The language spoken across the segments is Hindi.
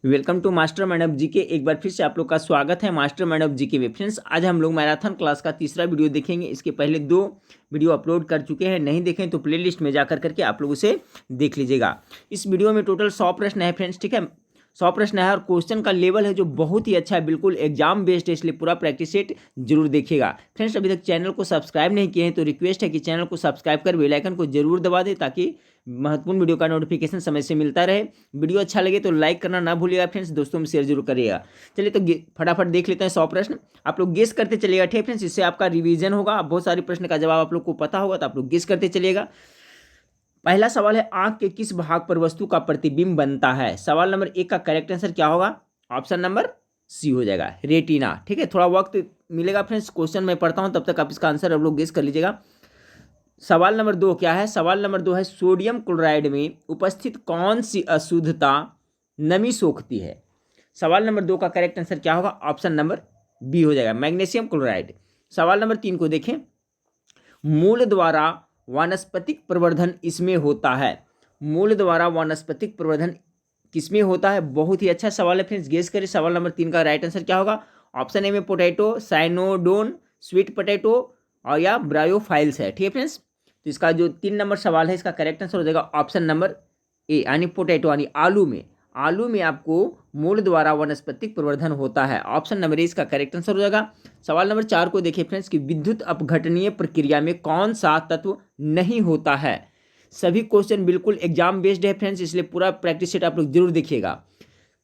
Welcome to mastermind of GK. एक बार फिर से आप लोग का स्वागत है मास्टर माइंड ऑफ जीके में। फ्रेंड्स, आज हम लोग मैराथन क्लास का तीसरा वीडियो देखेंगे। इसके पहले 2 वीडियो अपलोड कर चुके हैं, नहीं देखें तो प्लेलिस्ट में जाकर करके आप लोग उसे देख लीजिएगा। इस वीडियो में टोटल 100 प्रश्न है फ्रेंड्स, ठीक है। 100 प्रश्न है और क्वेश्चन का लेवल है जो बहुत ही अच्छा है, बिल्कुल एग्जाम बेस्ड है, इसलिए पूरा प्रैक्टिस सेट जरूर देखिएगा। फ्रेंड्स, अभी तक चैनल को सब्सक्राइब नहीं किए हैं तो रिक्वेस्ट है कि चैनल को सब्सक्राइब कर बेल आइकन को जरूर दबा दें ताकि महत्वपूर्ण वीडियो का नोटिफिकेशन समय से मिलता रहे। वीडियो अच्छा लगे तो लाइक करना ना भूलिएगा फ्रेंड्स, दोस्तों में शेयर जरूर करिएगा। चलिए तो फटाफट देख लेते हैं 100 प्रश्न। आप लोग गेस करते चलिएगा, ठीक है फ्रेंड्स, इससे आपका रिवीजन होगा। बहुत सारे प्रश्न का जवाब आप लोग को पता होगा तो आप लोग गेस करते चलिएगा। पहला सवाल है, आंख के किस भाग पर वस्तु का प्रतिबिंब बनता है? सवाल नंबर 1 का करेक्ट आंसर क्या होगा? ऑप्शन नंबर सी हो जाएगा, रेटिना। ठीक है, थोड़ा वक्त मिलेगा फ्रेंड्स, क्वेश्चन मैं पढ़ता हूं, तब तक आप इसका आंसर आप लोग गेस कर लीजिएगा। सवाल नंबर 2 क्या है? सवाल नंबर 2 है, सोडियम क्लोराइड में उपस्थित कौन सी अशुद्धता नमी सोखती है? सवाल नंबर 2 का करेक्ट आंसर क्या होगा? ऑप्शन नंबर बी हो जाएगा, मैग्नीशियम क्लोराइड। सवाल नंबर 3 को देखें, मूल द्वारा वानस्पतिक प्रवर्धन इसमें होता है। मूल द्वारा वानस्पतिक प्रवर्धन किसमें होता है? बहुत ही अच्छा सवाल है फ्रेंड्स, गेस करिए। सवाल नंबर 3 का राइट आंसर क्या होगा? ऑप्शन ए में पोटैटो, साइनोडोन, स्वीट पोटैटो और या ब्रायोफाइल्स है, ठीक है फ्रेंड्स। तो इसका जो 3 नंबर सवाल है, इसका करेक्ट आंसर हो जाएगा ऑप्शन नंबर ए, यानी पोटैटो, यानी आलू में आपको मूल द्वारा वनस्पतिक प्रवर्धन होता है। ऑप्शन नंबर ए इसका करेक्ट आंसर हो जाएगा। सवाल नंबर 4 को देखिए फ्रेंड्स, कि विद्युत अपघटनीय प्रक्रिया में कौन सा तत्व नहीं होता है? सभी क्वेश्चन बिल्कुल एग्जाम बेस्ड है फ्रेंड्स, इसलिए पूरा प्रैक्टिस सेट आप लोग जरूर देखिएगा।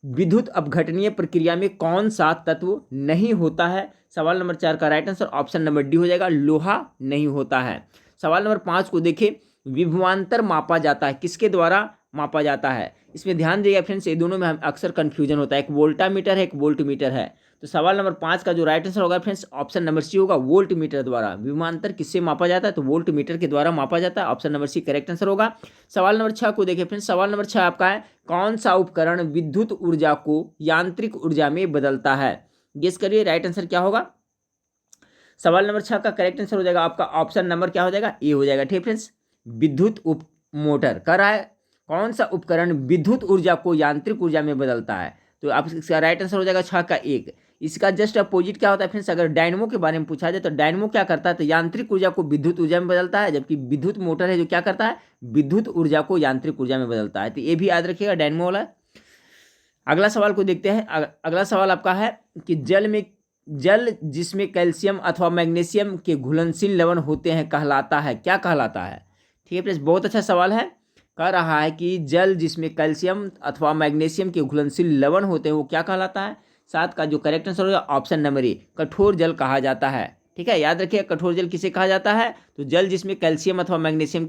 विद्युत अपघटनीय प्रक्रिया में कौन सा तत्व नहीं होता है? सवाल नंबर 4 का right answer option number D हो जाएगा, लोहा नहीं होता है। सवाल नंबर 5 को देखिए, विभवांतर मापा जाता है, किसके द्वारा मापा जाता है? इसमें ध्यान दीजिएगा फ्रेंड्स, ये दोनों में हम अक्सर कंफ्यूजन होता है, एक वोल्टामीटर है, एक वोल्टमीटर है। तो सवाल नंबर 5 का जो राइट आंसर होगा फ्रेंड्स, ऑप्शन नंबर सी होगा, वोल्ट मीटर द्वारा। विभवांतर किससे मापा जाता है? तो वोल्ट मीटर के द्वारा मापा जाता है। Option number C correct answer होगा। सवाल नंबर 6 को देखिए फ्रेंड्स, सवाल नंबर 6 आपका है, कौन सा उपकरण विद्युत ऊर्जा को यांत्रिक ऊर्जा में बदलता है? गेस करिए, राइट आंसर क्या होगा? सवाल नंबर 6 का करेक्ट आंसर हो जाएगा आपका ऑप्शन नंबर क्या हो जाएगा? ए हो जाएगा, ठीक फ्रेंड्स। विद्युत उप मोटर कर रहा है, कौन सा उपकरण विद्युत ऊर्जा को यांत्रिक ऊर्जा में बदलता है? तो आप इसका राइट आंसर हो जाएगा 6 का 1। इसका जस्ट अपोजिट क्या होता है फ्रेंड्स? अगर डायनमो के बारे में पूछा जाए तो डायनमो क्या करता है? तो यांत्रिक ऊर्जा को विद्युत ऊर्जा में बदलता है, जबकि विद्युत मोटर है जो क्या करता है? विद्युत ऊर्जा को यांत्रिक ऊर्जा में बदलता है। तो ये भी याद रखिएगा, डायनमो वाला। अगला सवाल को देखते हैं। अगला सवाल आपका है कि जल जिसमें कैल्शियम अथवा मैग्नीशियम के घुलनशील लवण होते हैं कहलाता है, क्या कहलाता है? ठीक है फ्रेंड्स, बहुत अच्छा सवाल है। कह रहा है कि जल जिसमें कैल्शियम अथवा मैग्नीशियम के घुलनशील लवण होते हैं वो क्या कहलाता है? 7 का जो करेक्ट आंसर होगा ऑप्शन नंबर ए, कठोर जल कहा जाता है। ठीक है, याद रखिए, कठोर जल किसे कहा जाता है? तो जल जिसमें कैल्शियम अथवा मैग्नीशियम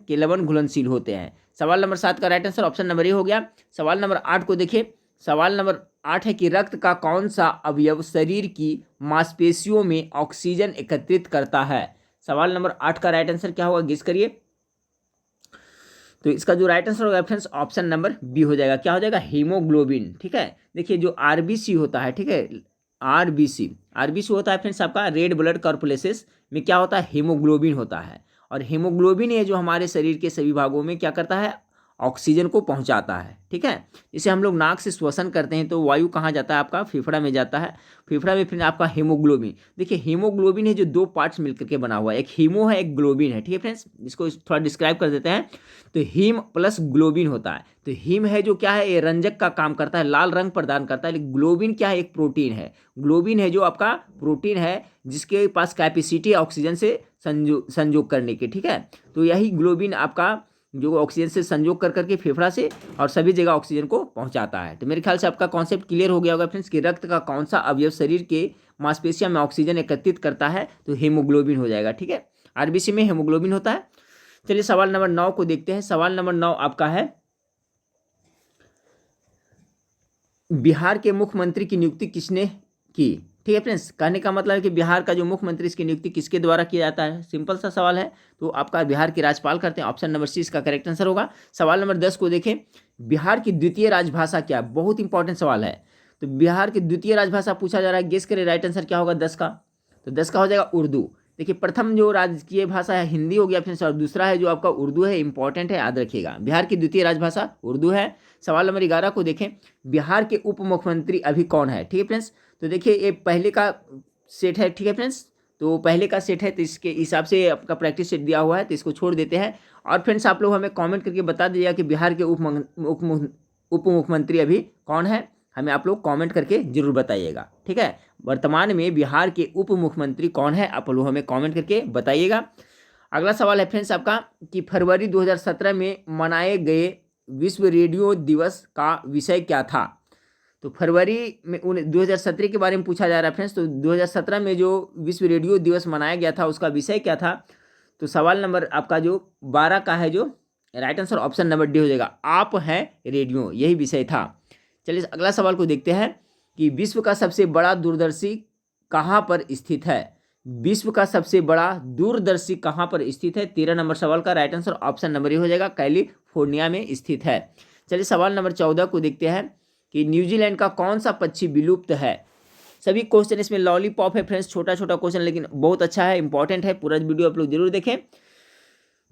के लवण घुलनशील होते हैं। सवाल नंबर 7 का right answer option number A हो गया। सवाल नंबर 8 को देखिए। सवाल नंबर 8 है कि रक्त का कौन सा अवयव शरीर की मांसपेशियों में ऑक्सीजन एकत्रित करता है? सवाल नंबर 8 का राइट आंसर क्या होगा? गेस करिए। तो इसका जो राइट आंसर होगा फ्रेंड्स ऑप्शन नंबर बी हो जाएगा, क्या हो जाएगा? हीमोग्लोबिन। ठीक है, देखिए जो आरबीसी होता है, ठीक है, आरबीसी होता है फ्रेंड्स आपका रेड ब्लड कॉर्पुलेसेस में क्या होता है? हीमोग्लोबिन होता है। और हीमोग्लोबिन है जो हमारे शरीर के सभी भागों में क्या करता है? ऑक्सीजन को पहुंचाता है। ठीक है, इसे हम लोग नाक से श्वसन करते हैं तो वायु कहाँ जाता है? आपका फेफड़ा में जाता है। फेफड़ा में फिर आपका हीमोग्लोबिन, देखिए हीमोग्लोबिन है जो 2 पार्ट्स मिलकर के बना हुआ है, एक हीमो है, एक ग्लोबिन है। ठीक है फ्रेंड्स, इसको थोड़ा डिस्क्राइब कर देते हैं। तो हीम प्लस ग्लोबिन होता है। तो हीम है जो क्या है? ये रंजक का काम करता है, लाल रंग प्रदान करता है। लेकिन ग्लोबिन क्या है? एक प्रोटीन है। ग्लोबिन है जो आपका प्रोटीन है जिसके पास कैपेसिटी है ऑक्सीजन से संयोग करने की। ठीक है, तो यही ग्लोबिन आपका जो ऑक्सीजन से संयोग कर करके फेफड़ा से और सभी जगह ऑक्सीजन को पहुंचाता है। तो मेरे ख्याल से आपका कॉन्सेप्ट क्लियर हो गया होगा फ्रेंड्स कि रक्त का कौन सा अवयव शरीर के मांसपेशियों में ऑक्सीजन एकत्रित करता है? तो हीमोग्लोबिन हो जाएगा। ठीक है, आरबीसी में हीमोग्लोबिन होता है। चलिए सवाल नंबर 9 को देखते हैं। सवाल नंबर 9 आपका है, बिहार के मुख्यमंत्री की नियुक्ति किसने की? ठीक है फ्रेंड्स, कहने का मतलब है कि बिहार का जो मुख्यमंत्री इसकी नियुक्ति किसके द्वारा किया जाता है? सिंपल सा सवाल है। तो आपका बिहार के राज्यपाल करते हैं। ऑप्शन नंबर सी इसका करेक्ट आंसर होगा। सवाल नंबर 10 को देखें, बिहार की द्वितीय राजभाषा क्या? बहुत इंपॉर्टेंट सवाल है। तो बिहार की द्वितीय राजभाषा पूछा जा रहा है, गेस करें राइट आंसर क्या होगा 10 का? तो 10 का हो जाएगा उर्दू। देखिए प्रथम जो राजकीय भाषा है हिंदी हो गया फ्रेंड्स, और दूसरा है जो आपका उर्दू है, इंपॉर्टेंट है, याद रखिएगा। बिहार की द्वितीय राजभाषा उर्दू है। सवाल नंबर 11 को देखें, बिहार के उप मुख्यमंत्री अभी कौन है? ठीक है फ्रेंड्स, तो देखिए ये पहले का सेट है, ठीक है फ्रेंड्स, तो पहले का सेट है, तो इसके हिसाब से आपका प्रैक्टिस सेट दिया हुआ है, तो इसको छोड़ देते हैं। और फ्रेंड्स आप लोग हमें कमेंट करके बता दीजिएगा कि बिहार के उप मुख्यमंत्री अभी कौन है, हमें आप लोग कमेंट करके जरूर बताइएगा। ठीक है, वर्तमान में बिहार के उप मुख्यमंत्री कौन है, आप लोग हमें कमेंट करके बताइएगा। अगला सवाल है फ्रेंड्स आपका कि फरवरी 2017 में मनाए गए विश्व रेडियो दिवस का विषय क्या था? तो फरवरी में 2017 के बारे में पूछा जा रहा है फ्रेंड्स, तो 2017 में जो विश्व रेडियो दिवस मनाया गया था उसका विषय क्या था? तो सवाल नंबर आपका जो 12 का है, जो right answer option number D हो जाएगा, आप हैं रेडियो, यही विषय था। चलिए अगला सवाल को देखते हैं कि विश्व का सबसे बड़ा दूरदर्शी कहाँ पर स्थित है? विश्व का सबसे बड़ा दूरदर्शी कहाँ पर स्थित है? 13 नंबर सवाल का right answer option number A हो जाएगा, कैलिफोर्निया में स्थित है। चलिए सवाल नंबर 14 को देखते हैं कि न्यूजीलैंड का कौन सा पक्षी विलुप्त है? सभी क्वेश्चन इसमें लॉलीपॉप है फ्रेंड्स, छोटा छोटा क्वेश्चन लेकिन बहुत अच्छा है, इंपॉर्टेंट है, पूरा वीडियो आप लोग जरूर देखें।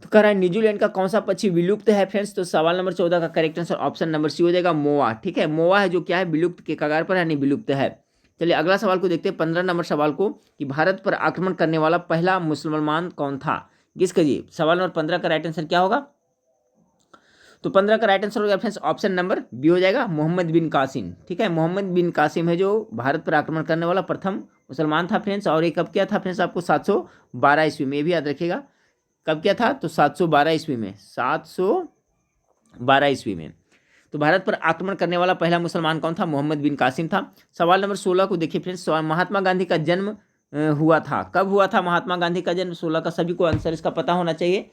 तो कह रहा है न्यूजीलैंड का कौन सा पक्षी विलुप्त है फ्रेंड्स, तो सवाल नंबर 14 का correct answer option number C हो जाएगा, मोआ। ठीक है, मोआ है जो क्या है, विलुप्त के कगार पर है, नहीं विलुप्त है। चलिए अगला सवाल को देखते हैं, 15 नंबर सवाल को कि भारत पर आक्रमण करने वाला पहला मुसलमान कौन था? गेस करिए, सवाल नंबर 15 का राइट आंसर क्या होगा? तो 15 का राइट आंसर हो गया फ्रेंड्स ऑप्शन नंबर बी हो जाएगा, मोहम्मद बिन कासिम। ठीक है, मोहम्मद बिन कासिम है जो भारत पर आक्रमण करने वाला प्रथम मुसलमान था फ्रेंड्स। और ये कब किया था फ्रेंड्स, आपको 712 ईस्वी में, ये भी याद रखिएगा कब किया था, तो 712 ईस्वी में, 712 ईस्वी में। तो भारत पर आक्रमण करने वाला पहला मुसलमान कौन था? मोहम्मद बिन कासिम था। सवाल नंबर 16 को देखिए फ्रेंड्स, महात्मा गांधी का जन्म हुआ था, कब हुआ था महात्मा गांधी का जन्म? 16 का सभी को आंसर इसका पता होना चाहिए,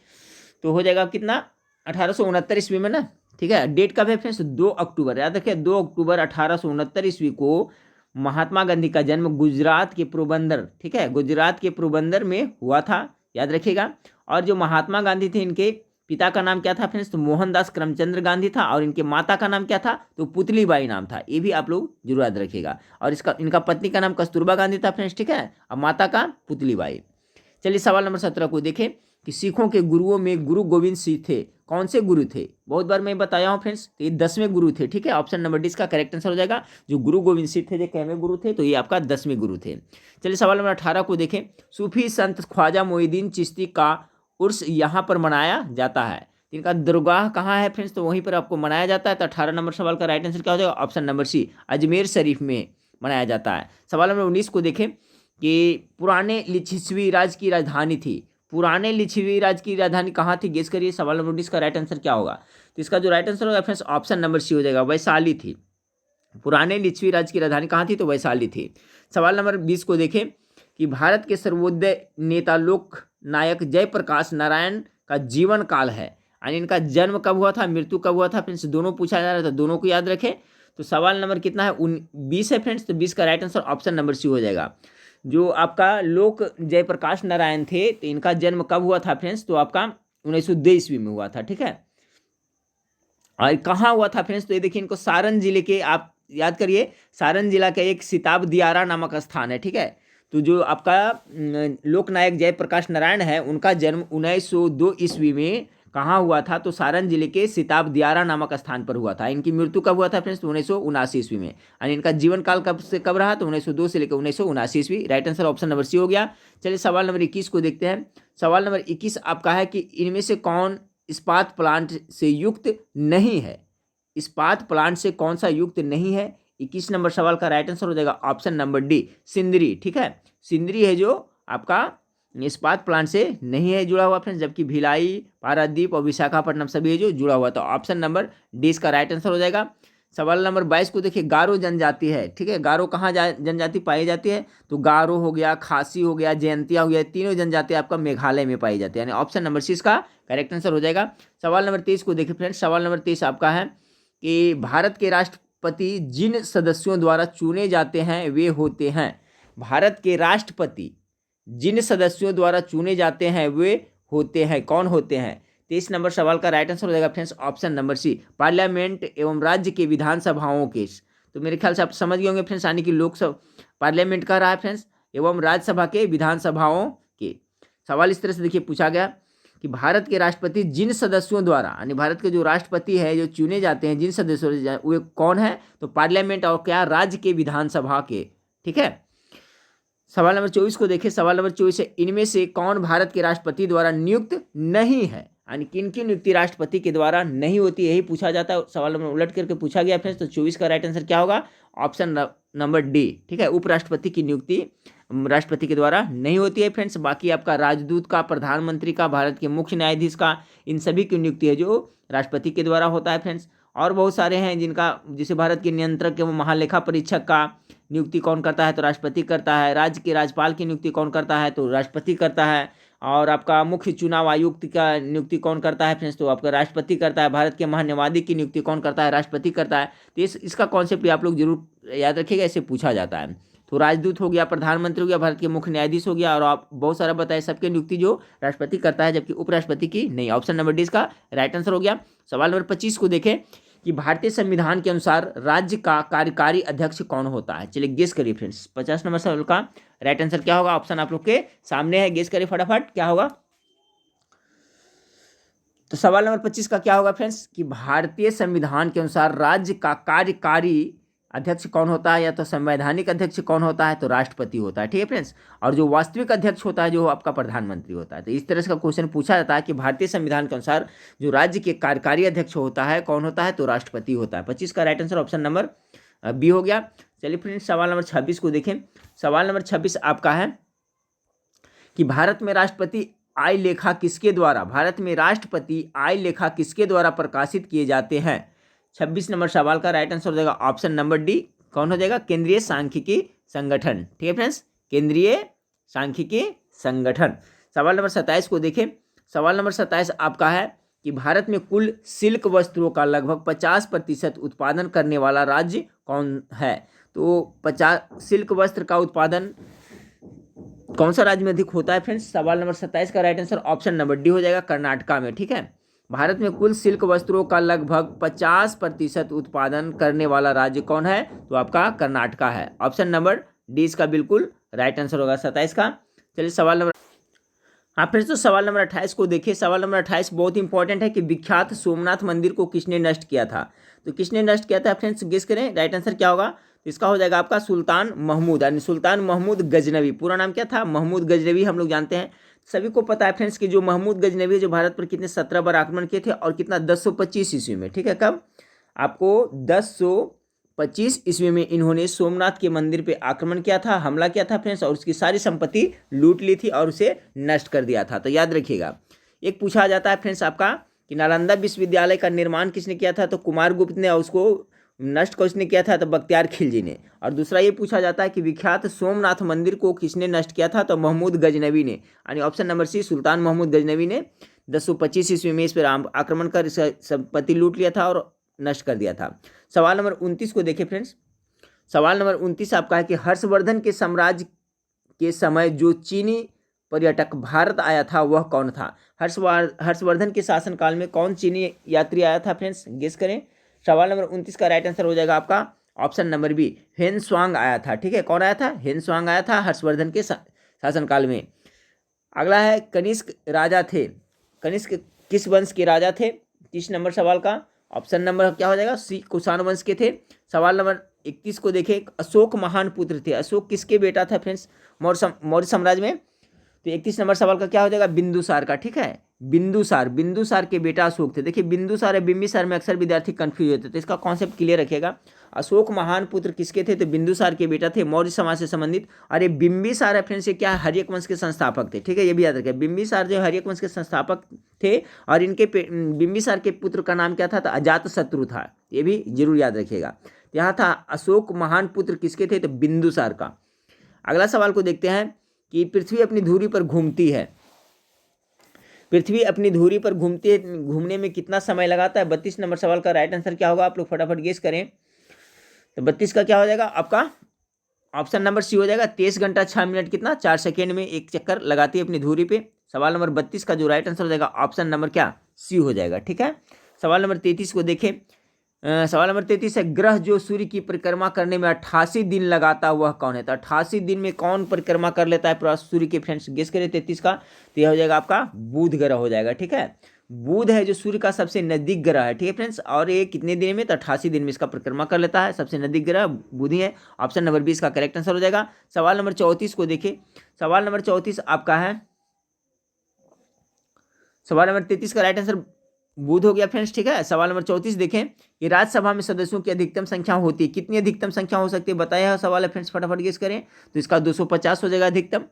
तो हो जाएगा कितना, 1869 ईस्वी में ना। ठीक है, डेट कब है फ्रेंड्स? 2 अक्टूबर, याद रखिए 2 अक्टूबर 1869 ईस्वी को महात्मा गांधी का जन्म गुजरात के पोरबंदर, ठीक है, गुजरात के पोरबंदर में हुआ था, याद रखिएगा। और जो महात्मा गांधी थे, इनके पिता का नाम क्या था फ्रेंड्स? तो मोहनदास करमचंद्र गांधी था। और इनके माता का नाम क्या था? तो पुतलीबाई नाम था, ये भी आप लोग जरूर याद रखिएगा। और इनका पत्नी का नाम कस्तूरबा गांधी था फ्रेंड्स, ठीक है, और माता का पुतलीबाई। चलिए सवाल नंबर 17 को देखें कि सिखों के गुरुओं में गुरु गोविंद सिंह थे, कौन से गुरु थे? बहुत बार मैं बताया हूँ फ्रेंड्स, तो ये 10वें गुरु थे। ठीक है, ऑप्शन नंबर डी इसका करेक्ट आंसर हो जाएगा, जो गुरु गोविंद सिंह थे, जो कैवें गुरु थे, तो ये आपका 10वें गुरु थे। चलिए सवाल नंबर 18 को देखें, सूफी संत ख्वाजा मोइनुद्दीन चिश्ती का उर्स यहाँ पर मनाया जाता है, इनका दरगाह कहाँ है फ्रेंड्स? तो वहीं पर आपको मनाया जाता है। तो 18 नंबर सवाल का राइट आंसर क्या हो जाएगा? ऑप्शन नंबर सी, अजमेर शरीफ में मनाया जाता है। सवाल नंबर 19 को देखें कि पुराने लिच्छवी राज की राजधानी थी, पुराने लिच्छवी राज की राजधानी कहाँ थी? गेस करिए, सवाल नंबर 19 का राइट आंसर क्या होगा? तो इसका जो राइट आंसर होगा फ्रेंड्स ऑप्शन नंबर सी हो जाएगा, वैशाली थी। पुराने लिच्छवी राज की राजधानी कहाँ थी? तो वैशाली थी। सवाल नंबर 20 को देखें कि भारत के सर्वोदय नेता लोक नायक जयप्रकाश नारायण का जीवन काल है, यानी इनका जन्म कब हुआ था, मृत्यु कब हुआ था फ्रेंड्स? दोनों पूछा जा रहा था, दोनों को याद रखें। तो सवाल नंबर कितना है? 20 है फ्रेंड्स, तो 20 का right answer option number C हो जाएगा। जो आपका लोक जयप्रकाश नारायण थे, तो इनका जन्म कब हुआ था फ्रेंड्स? तो आपका 1902 ईस्वी में हुआ था। ठीक है, और कहाँ हुआ था फ्रेंड्स? तो ये देखिए, इनको सारण जिले के, आप याद करिए, सारण जिला का एक सिताब दियारा नामक स्थान है। ठीक है, तो जो आपका लोकनायक जयप्रकाश नारायण है, उनका जन्म 1902 ईस्वी में कहाँ हुआ था? तो सारण जिले के सिताब दियारा नामक स्थान पर हुआ था। इनकी मृत्यु कब हुआ था फ्रेंड्स? तो 1979 ईस्वी में। यानी इनका जीवन काल कब से कब रहा? तो 1902 से लेकर 1979 ईस्वी। Right answer option number C हो गया। चलिए सवाल नंबर 21 को देखते हैं। सवाल नंबर 21 आपका है कि इनमें से कौन इस्पात प्लांट से युक्त नहीं है? इस्पात प्लांट से कौन सा युक्त नहीं है? 21 नंबर सवाल का राइट आंसर हो जाएगा ऑप्शन नंबर डी, सिंदरी। ठीक है, सिंदरी है जो आपका इस्पात प्लांट से नहीं है जुड़ा हुआ फ्रेंड्स, जबकि भिलाई, पारादीप और विशाखापट्टनम सभी है जो जुड़ा हुआ, तो ऑप्शन नंबर डी इसका राइट आंसर हो जाएगा। सवाल नंबर 22 को देखिए, गारो जनजाति है। ठीक है, गारो कहाँ जनजाति पाई जाती है? तो गारो हो गया, खासी हो गया, जयंतिया हो गया, तीनों जनजाति आपका मेघालय में पाई जाती है, यानी ऑप्शन नंबर सी इसका करेक्ट आंसर हो जाएगा। सवाल नंबर 23 को देखिए फ्रेंड्स, सवाल नंबर 23 आपका है कि भारत के राष्ट्रपति जिन सदस्यों द्वारा चुने जाते हैं वे होते हैं। भारत के राष्ट्रपति जिन सदस्यों द्वारा चुने जाते हैं वे होते हैं, कौन होते हैं? 23 नंबर सवाल का राइट आंसर हो जाएगा friends option number C, parliament एवं राज्य के विधानसभाओं के। तो मेरे ख्याल से आप समझ गए होंगे फ्रेंड्स, यानी कि लोकसभा पार्लियामेंट का रहा है फ्रेंड्स, एवं राज्यसभा के विधानसभाओं के। सवाल इस तरह से देखिए पूछा गया कि भारत के राष्ट्रपति जिन सदस्यों द्वारा, यानी भारत के जो राष्ट्रपति है जो चुने जाते हैं जिन सदस्यों से, वे कौन है? तो पार्लियामेंट और क्या? राज्य के विधानसभा के। ठीक है। सवाल नंबर 24 को देखिए। सवाल नंबर 24 है, इनमें से कौन भारत के राष्ट्रपति द्वारा नियुक्त नहीं है? यानी किन की नियुक्ति राष्ट्रपति के द्वारा नहीं होती, यही पूछा जाता है। सवाल नंबर उलट करके पूछा गया फ्रेंड्स। तो 24 का राइट आंसर क्या होगा? Option number D. ठीक है, उपराष्ट्रपति की नियुक्ति राष्ट्रपति के द्वारा नहीं होती है फ्रेंड्स। बाकी आपका राजदूत का, प्रधानमंत्री का, भारत के मुख्य न्यायाधीश का, इन सभी की नियुक्ति है जो राष्ट्रपति के द्वारा होता है फ्रेंड्स। और बहुत सारे हैं जिनका, जैसे भारत के नियंत्रक एवं महालेखा परीक्षक का नियुक्ति कौन करता है? तो राष्ट्रपति करता है। राज्य के राज्यपाल की नियुक्ति कौन करता है? तो राष्ट्रपति करता है। और आपका मुख्य चुनाव आयुक्त का नियुक्ति कौन करता है फ्रेंड्स? तो आपका राष्ट्रपति करता है। भारत के महान्यायवादी की नियुक्ति कौन करता है? राष्ट्रपति करता है। तो इसका कॉन्सेप्ट भी आप लोग जरूर याद रखिएगा, इसे पूछा जाता है। तो राजदूत हो गया, प्रधानमंत्री हो गया, भारत के मुख्य न्यायाधीश हो गया, और आप बहुत सारा बताए, सबके नियुक्ति जो राष्ट्रपति करता है, जबकि उपराष्ट्रपति की नहीं। ऑप्शन नंबर डी इसका राइट आंसर हो गया। सवाल नंबर 25 को देखें कि भारतीय संविधान के अनुसार राज्य का कार्यकारी अध्यक्ष कौन होता है? चलिए गेस करिए फ्रेंड्स। 50 नंबर सवाल का राइट आंसर क्या होगा? ऑप्शन आप लोग के सामने है, गेस करिए फटाफट, क्या होगा? तो सवाल नंबर 25 का क्या होगा फ्रेंड्स कि भारतीय संविधान के अनुसार राज्य का कार्यकारी अध्यक्ष कौन होता है? या तो संवैधानिक अध्यक्ष कौन होता है? तो राष्ट्रपति होता है। ठीक है फ्रेंड्स। और जो वास्तविक अध्यक्ष होता है जो आपका प्रधानमंत्री होता है। तो इस तरह से का क्वेश्चन पूछा जाता है कि भारतीय संविधान के अनुसार जो राज्य के कार्यकारी अध्यक्ष होता है कौन होता है? तो राष्ट्रपति होता है। 25 का right answer option number B हो गया। चलिए फ्रेंड्स सवाल नंबर 26 को देखें। सवाल नंबर 26 आपका है कि भारत में राष्ट्रपति आय लेखा किसके द्वारा, भारत में राष्ट्रपति आय लेखा किसके द्वारा प्रकाशित किए जाते हैं? 26 नंबर सवाल का राइट आंसर हो जाएगा ऑप्शन नंबर डी। कौन हो जाएगा? केंद्रीय सांख्यिकी संगठन। ठीक है फ्रेंड्स, केंद्रीय सांख्यिकी संगठन। सवाल नंबर 27 को देखें। सवाल नंबर 27 आपका है कि भारत में कुल सिल्क वस्त्रों का लगभग 50% उत्पादन करने वाला राज्य कौन है? तो 50 सिल्क वस्त्र का उत्पादन कौन सा राज्य में अधिक होता है फ्रेंड्स? सवाल नंबर 27 का right answer option number D हो जाएगा, कर्नाटका में। ठीक है, भारत में कुल सिल्क वस्त्रों का लगभग 50% उत्पादन करने वाला राज्य कौन है? तो आपका कर्नाटका है। ऑप्शन नंबर डी इसका बिल्कुल राइट आंसर होगा 27 का। चलिए सवाल नंबर, हाँ फिर तो सवाल नंबर 28 को देखिए। सवाल नंबर 28 बहुत इंपॉर्टेंट है कि विख्यात सोमनाथ मंदिर को किसने नष्ट किया था? तो किसने नष्ट किया था फ्रेंड्स, गेस करें, राइट आंसर क्या होगा? तो इसका हो जाएगा आपका सुल्तान महमूद, यानी सुल्तान महमूद गजनवी। पूरा नाम क्या था? महमूद गजनवी। हम लोग जानते हैं, सभी को पता है फ्रेंड्स कि जो महमूद गजनवी जो भारत पर कितने 17 बार आक्रमण किए थे और कितना 1025 ईस्वी में। ठीक है, कब? आपको 1025 ईस्वी में इन्होंने सोमनाथ के मंदिर पे आक्रमण किया था, हमला किया था फ्रेंड्स, और उसकी सारी संपत्ति लूट ली थी और उसे नष्ट कर दिया था। तो याद रखिएगा। एक पूछा जाता है फ्रेंड्स आपका कि नालंदा विश्वविद्यालय का निर्माण किसने किया था? तो कुमारगुप्त ने, और उसको नष्ट किसने किया था? तो बख्तियार खिलजी ने। और दूसरा ये पूछा जाता है कि विख्यात सोमनाथ मंदिर को किसने नष्ट किया था? तो महमूद गजनवी ने, यानी ऑप्शन नंबर सी, सुल्तान महमूद गजनवी ने 1025 ईस्वी में इस पर आक्रमण कर संपत्ति लूट लिया था और नष्ट कर दिया था। सवाल नंबर 29 को देखिए फ्रेंड्स। सवाल नंबर 29 आपका है कि हर्षवर्धन के साम्राज्य के समय जो चीनी पर्यटक भारत आया था वह कौन था? हर्षवर्धन के शासनकाल में कौन चीनी यात्री आया था फ्रेंड्स, गेस करें। सवाल नंबर 29 का राइट आंसर हो जाएगा आपका ऑप्शन नंबर बी, हेनस्वांग आया था। ठीक है, कौन आया था? हेनस्वांग आया था हर्षवर्धन के शासनकाल में। अगला है कनिष्क राजा थे। कनिष्क किस वंश के राजा थे? 30 नंबर सवाल का ऑप्शन नंबर क्या हो जाएगा? सी, कुषाण वंश के थे। सवाल नंबर 31 को देखें। अशोक महान पुत्र थे। अशोक किसके बेटा था फ्रेंड्स मौर्य साम्राज्य में? तो 31 नंबर सवाल का क्या हो जाएगा? बिंदुसार का। ठीक है, बिंदुसार के बेटा अशोक थे। देखिए बिंदुसार या बिंबिसार में अक्सर विद्यार्थी कंफ्यूज होते, तो इसका कॉन्सेप्ट क्लियर रखिएगा। अशोक महान पुत्र किसके थे? तो बिंदुसार के बेटा थे, मौर्य समाज से संबंधित। और ये बिंबिसार है फ्रेंड्स, ये क्या है? हर्यक वंश के संस्थापक थे। ठीक है, ये भी याद रखिए, बिंबिसार जो हर्यक वंश के संस्थापक थे। और इनके बिंबिसार के पुत्र का नाम क्या था? तो अजातशत्रु था। ये भी जरूर याद रखिएगा। यहाँ था अशोक महान पुत्र किसके थे? तो बिंदुसार का। अगला सवाल को देखते हैं कि पृथ्वी अपनी धुरी पर घूमती है। पृथ्वी अपनी धुरी पर घूमने में कितना समय लगाता है? 32 नंबर सवाल का राइट आंसर क्या होगा? आप लोग फटाफट गेस करें। तो 32 का क्या हो जाएगा आपका? ऑप्शन नंबर सी हो जाएगा, 23 घंटा 6 मिनट कितना 4 सेकेंड में एक चक्कर लगाती है अपनी धुरी पे। सवाल नंबर 32 का जो राइट आंसर हो जाएगा ऑप्शन नंबर क्या? सी हो जाएगा। ठीक है, सवाल नंबर 33 को देखें। सवाल नंबर 33 है, ग्रह जो सूर्य की परिक्रमा करने में 88 दिन लगाता वह कौन है? तो 88 दिन में कौन परिक्रमा कर लेता है पूरा सूर्य के? फ्रेंड्स गेस करें 33 का, तो यह हो जाएगा आपका बुध ग्रह हो जाएगा। ठीक है, बुध है जो सूर्य का सबसे नजदीक ग्रह है। ठीक है फ्रेंड्स, और ये कितने दिन में? तो 88 दिन में इसका परिक्रमा कर लेता है। सबसे नजदीक ग्रह बुध ही है। ऑप्शन नंबर 20 का करेक्ट आंसर हो जाएगा। सवाल नंबर 34 को देखिए। सवाल नंबर 34 आपका है, सवाल नंबर 33 का राइट आंसर बुध हो गया फ्रेंड्स। ठीक है, सवाल नंबर 34 देखें कि राज्यसभा में सदस्यों की अधिकतम संख्या होती है, कितनी अधिकतम संख्या हो सकती है बताया सवाल है फ्रेंड्स, फटाफट गेस करें। तो इसका 250 हो जाएगा अधिकतम।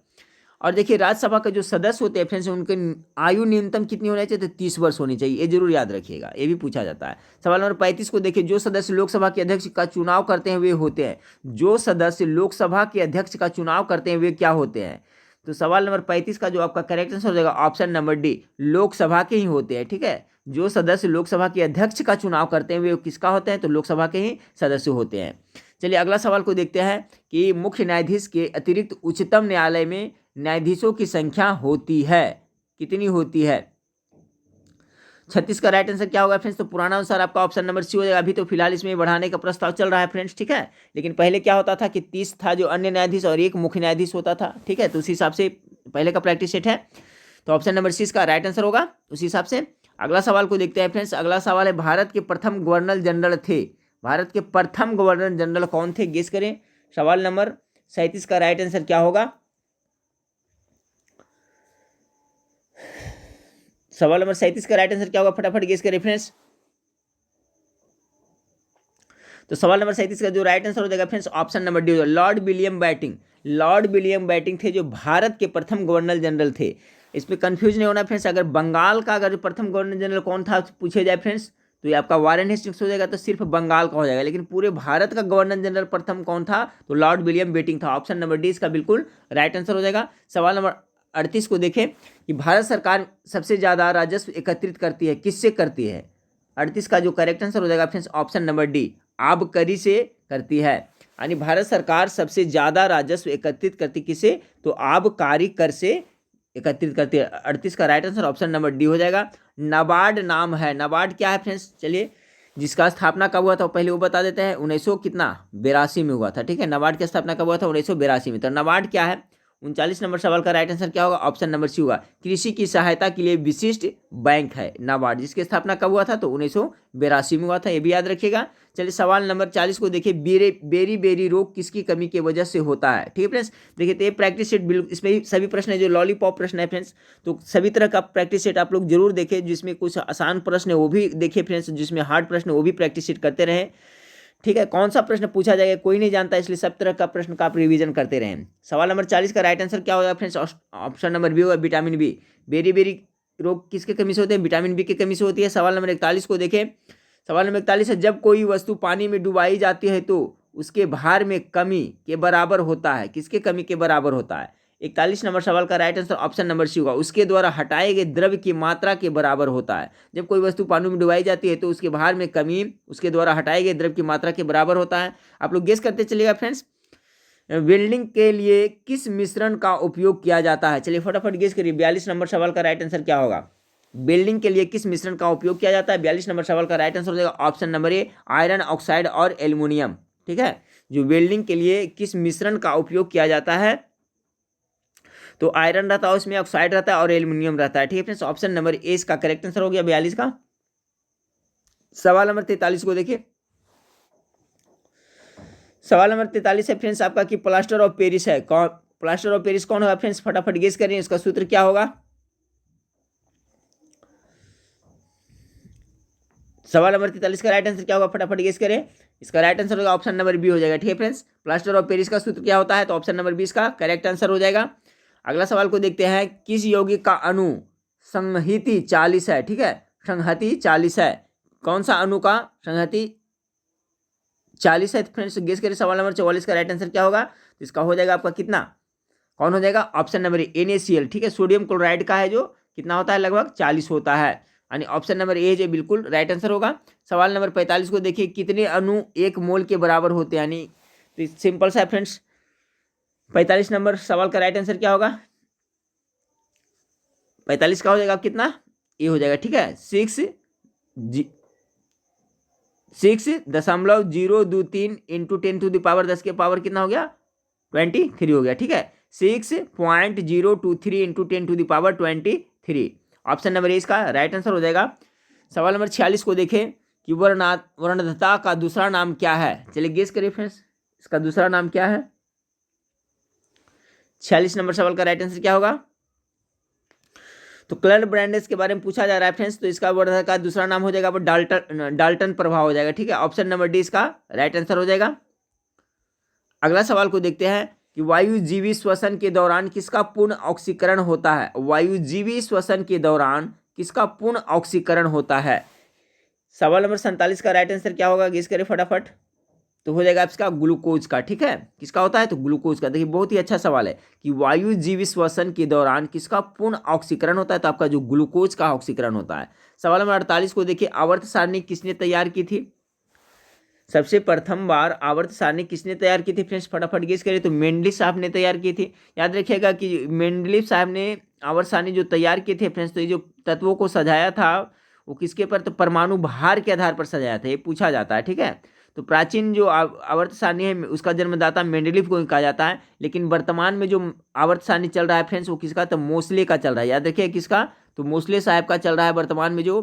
और देखिए राज्यसभा के जो सदस्य होते हैं फ्रेंड्स, उनके आयु न्यूनतम कितनी होनी चाहिए? तो 30 वर्ष होनी चाहिए। ये जरूर याद रखिएगा, ये भी पूछा जाता है। सवाल नंबर 35 को देखिए, जो सदस्य लोकसभा के अध्यक्ष का चुनाव करते हैं वे होते हैं, जो सदस्य लोकसभा के अध्यक्ष का चुनाव करते हैं वे क्या होते हैं? तो सवाल नंबर 35 का जो आपका करेक्ट आंसर हो जाएगा ऑप्शन नंबर डी, लोकसभा के ही होते हैं। ठीक है, जो सदस्य लोकसभा के अध्यक्ष का चुनाव करते हैं वे किसका होते हैं? तो लोकसभा के ही सदस्य होते हैं। चलिए अगला सवाल को देखते हैं कि मुख्य न्यायाधीश के अतिरिक्त उच्चतम न्यायालय में न्यायाधीशों की संख्या होती है, कितनी होती है? 36 का राइट आंसर क्या होगा फ्रेंड्स? तो पुराना अनुसार आपका ऑप्शन नंबर सी हो जाएगा। अभी तो फिलहाल इसमें बढ़ाने का प्रस्ताव चल रहा है फ्रेंड्स। ठीक है, लेकिन पहले क्या होता था कि 30 था जो अन्य न्यायाधीश और एक मुख्य न्यायाधीश होता था। ठीक है, तो उसी हिसाब से पहले का प्रैक्टिस सेट है, तो ऑप्शन नंबर सी इसका राइट आंसर होगा उसी हिसाब से। अगला सवाल को देखते हैं फ्रेंड्स। अगला सवाल है, भारत के प्रथम गवर्नर जनरल थे, भारत के प्रथम गवर्नर जनरल कौन थे? गेस करें। सवाल नंबर 37 का राइट आंसर क्या होगा? सवाल नंबर 37 का राइट आंसर क्या होगा? फटाफट गेस करें फ्रेंड्स। तो सवाल नंबर 37 का जो राइट आंसर हो जाएगा friends option number D, Lord William batting. Lord William batting थे जो भारत के प्रथम गवर्नर जनरल थे। इसमें कंफ्यूज नहीं होना फ्रेंड्स। अगर बंगाल का अगर प्रथम गवर्नर जनरल कौन था पूछे जाए फ्रेंड्स, तो ये आपका वारेन हेस्टिंग्स हो जाएगा, तो सिर्फ बंगाल का हो जाएगा। लेकिन पूरे भारत का गवर्नर जनरल प्रथम कौन था? तो लॉर्ड विलियम बेटिंग था। ऑप्शन नंबर डी इसका बिल्कुल राइट आंसर हो जाएगा। सवाल नंबर 38 को देखें कि भारत सरकार सबसे ज्यादा राजस्व एकत्रित करती है, किससे करती है? 38 का जो करेक्ट आंसर हो जाएगा फ्रेंड्स ऑप्शन नंबर डी, आबकारी से करती है। यानी भारत सरकार सबसे ज्यादा राजस्व एकत्रित करती किसे? तो आबकारी कर से एकत्रित करती है। 38 का right answer option number D हो जाएगा। नाबार्ड नाम है, नाबार्ड क्या है फ्रेंड्स? चलिए जिसका स्थापना कब हुआ था पहले वो बता देते हैं। 1982 में हुआ था। ठीक है, नाबार्ड की स्थापना कब हुआ था? 1982 में। तो नाबार्ड क्या है? 39 नंबर सवाल का राइट आंसर क्या होगा? ऑप्शन नंबर सी होगा, कृषि की सहायता के लिए विशिष्ट बैंक है नाबार्ड, जिसकी स्थापना कब हुआ था? तो 1982 में हुआ था, ये भी याद रखिएगा। चलिए सवाल नंबर 40 को देखिए, बेरी बेरी रोग किसकी कमी की वजह से होता है? ठीक है फ्रेंड्स, देखिए तो ये प्रैक्टिस सेट बिल्कुल, इसमें सभी प्रश्न है जो लॉलीपॉप प्रश्न है फ्रेंड्स, तो सभी तरह का प्रैक्टिस सेट आप लोग जरूर देखें। जिसमें कुछ आसान प्रश्न है वो भी देखिए फ्रेंड्स, जिसमें हार्ड प्रश्न है वो भी प्रैक्टिस सेट करते रहें। ठीक है, कौन सा प्रश्न पूछा जाएगा कोई नहीं जानता, इसलिए सब तरह का प्रश्न का आप रिवीजन करते रहें। सवाल नंबर 40 का राइट आंसर क्या होगा फ्रेंड्स? ऑप्शन नंबर बी होगा, विटामिन बी। बेरी बेरी रोग किसके कमी से होते हैं? विटामिन बी की कमी से होती है। सवाल नंबर 41 को देखें। सवाल नंबर 41 है, जब कोई वस्तु पानी में डुबाई जाती है तो उसके भार में कमी के बराबर होता है, किसके कमी के बराबर होता है? 41 नंबर सवाल का right answer option number C होगा, उसके द्वारा हटाए गए द्रव्य की मात्रा के बराबर होता है। जब कोई वस्तु पानी में डुबाई जाती है तो उसके भार में कमी उसके द्वारा हटाए गए द्रव्य की मात्रा के बराबर होता है। आप लोग गेस करते चलिएगा फ्रेंड्स। वेल्डिंग के लिए किस मिश्रण का उपयोग किया जाता है? चलिए फटाफट गेस करिए। 42 नंबर सवाल का राइट आंसर क्या होगा? वेल्डिंग के लिए किस मिश्रण का उपयोग किया जाता है? 42 नंबर सवाल का राइट आंसर हो जाएगा option number A, iron oxide और एल्युमिनियम। ठीक है, जो वेल्डिंग के लिए किस मिश्रण का उपयोग किया जाता है? तो आयरन रहता है, उसमें ऑक्साइड रहता है और एल्युमिनियम रहता है। ठीक है फ्रेंड्स, ऑप्शन नंबर ए इसका करेक्ट आंसर हो गया 42 का। सवाल नंबर 43 को देखिए। सवाल नंबर 43 है फ्रेंड्स आपका कि प्लास्टर ऑफ पेरिस है कौन? प्लास्टर ऑफ पेरिस कौन होगा फ्रेंड्स? फटाफट गेस करें, इसका सूत्र क्या होगा? सवाल नंबर 43 का राइट आंसर क्या होगा? फटाफट गेस करें। इसका राइट आंसर होगा ऑप्शन नंबर बी हो जाएगा। ठीक है फ्रेंड्स, प्लास्टर ऑफ पेरिस का सूत्र क्या होता है? तो ऑप्शन नंबर 20 का करेक्ट आंसर हो जाएगा। अगला सवाल को देखते हैं, किस यौगिक का अणु संहति 40 है? ठीक है, संहति 40 है। कौन सा अणु का संहति 40 है फ्रेंड्स? गेस करिए। सवाल नंबर 44 का राइट आंसर क्या होगा? तो इसका हो जाएगा आपका कितना, कौन हो जाएगा? Option number NaCl। ठीक है, सोडियम क्लोराइड का है जो कितना होता है? लगभग 40 होता है। यानी ऑप्शन नंबर ए जो बिल्कुल राइट आंसर होगा। सवाल नंबर 45 को देखिए, कितने अणु 1 मोल के बराबर होते हैं? यानी तो सिंपल सा है फ्रेंड्स। 45 नंबर सवाल का राइट आंसर क्या होगा? 45 का हो जाएगा कितना? ए हो जाएगा। ठीक है, 6.023 इंटू 10⁻10 के पावर कितना हो गया 23 हो गया। ठीक है, 6.023 इंटू 10⁻23। ऑप्शन नंबर ए इसका राइट आंसर हो जाएगा। सवाल नंबर 46 को देखें कि वर्णतता का दूसरा नाम क्या है। चलिए गेस करिए फ्रेंड्स, इसका दूसरा नाम क्या है। 46 नंबर सवाल का राइट आंसर क्या होगा। तो क्लर्ड ब्रांडेस के बारे में पूछा जा रहा है फ्रेंड्स, तो इसका वर्णतता का दूसरा नाम हो जाएगा वो डाल्टन प्रभाव हो जाएगा। ठीक है, ऑप्शन नंबर डी इसका राइट आंसर हो जाएगा। अगला सवाल को देखते हैं कि वायुजीवी श्वसन के दौरान किसका पूर्ण ऑक्सीकरण होता है। वायुजीवी श्वसन के दौरान किसका पूर्ण ऑक्सीकरण होता है। सवाल नंबर 47 का राइट आंसर क्या होगा, गेस करें फटाफट। तो हो जाएगा इसका ग्लूकोज का। ठीक है, किसका होता है तो ग्लूकोज का। देखिए बहुत ही अच्छा सवाल है कि वायुजीवी श्वसन के दौरान किसका पूर्ण ऑक्सीकरण होता है, तो आपका जो ग्लूकोज का ऑक्सीकरण होता है। सवाल नंबर 48 को देखिए, आवर्त सारणी किसने तैयार की थी। सबसे प्रथम बार आवर्त सारणी किसने तैयार की थी फ्रेंड्स, फटाफट गेस करिए। तो मेंडलीफ साहब ने तैयार की थी। याद रखिएगा कि मेंडलीफ साहब ने आवर्त सारणी जो तैयार की थी फ्रेंड्स, तो ये जो तत्वों को सजाया था वो किसके पर, तो परमाणु भार के आधार पर सजाया था, ये पूछा जाता है। ठीक है, तो प्राचीन जो आवर्त सारणी है उसका जन्मदाता मेंडलीफ को कहा जाता है, लेकिन वर्तमान में जो आवर्त सारणी चल रहा है फ्रेंड्स वो किसका, तो मोस्ले का चल रहा है। याद रखिए किसका, तो मोस्ले साहब का चल रहा है वर्तमान में जो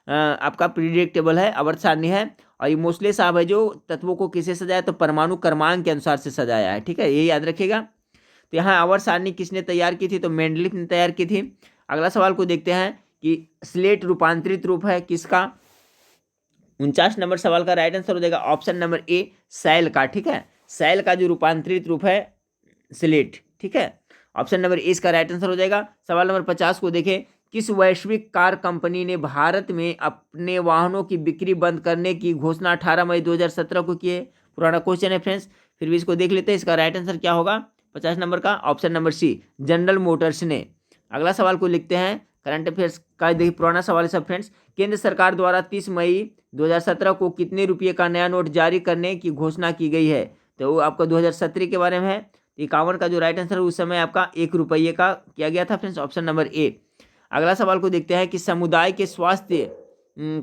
आपका पीरियोडिक टेबल है, आवर्त सारणी है। और ये मोस्ले साहब है जो तत्वों को किसे सजाया, तो परमाणु क्रमांक के अनुसार से सजाया है। ठीक है, ये याद रखिएगा। तो यहाँ आवर्त सारणी किसने तैयार की थी, तो मेंडलीफ ने तैयार की थी। अगला सवाल को देखते हैं कि स्लेट रूपांतरित रूप है किसका। 49 नंबर सवाल का राइट आंसर हो जाएगा ऑप्शन नंबर ए सैल का। ठीक है, सैल का जो रूपांतरित रूप है स्लेट। ठीक है, ऑप्शन नंबर ए इसका राइट आंसर हो जाएगा। सवाल नंबर 50 को देखें, किस वैश्विक कार कंपनी ने भारत में अपने वाहनों की बिक्री बंद करने की घोषणा 18 मई 2017 को की है। पुराना क्वेश्चन है फ्रेंड्स, फिर भी इसको देख लेते हैं। इसका राइट आंसर क्या होगा 50 नंबर का, option number C General Motors ने। अगला सवाल को लिखते हैं करंट अफेयर्स का। देखिए पुराना सवाल है सब फ्रेंड्स। केंद्र सरकार द्वारा 30 मई 2017 को कितने रुपये का नया नोट जारी करने की घोषणा की गई है, तो वो आपका 2017 के बारे में है। 51 का जो राइट आंसर है उस समय आपका 1 रुपये का किया गया था फ्रेंड्स, ऑप्शन नंबर ए। अगला सवाल को देखते हैं कि समुदाय के स्वास्थ्य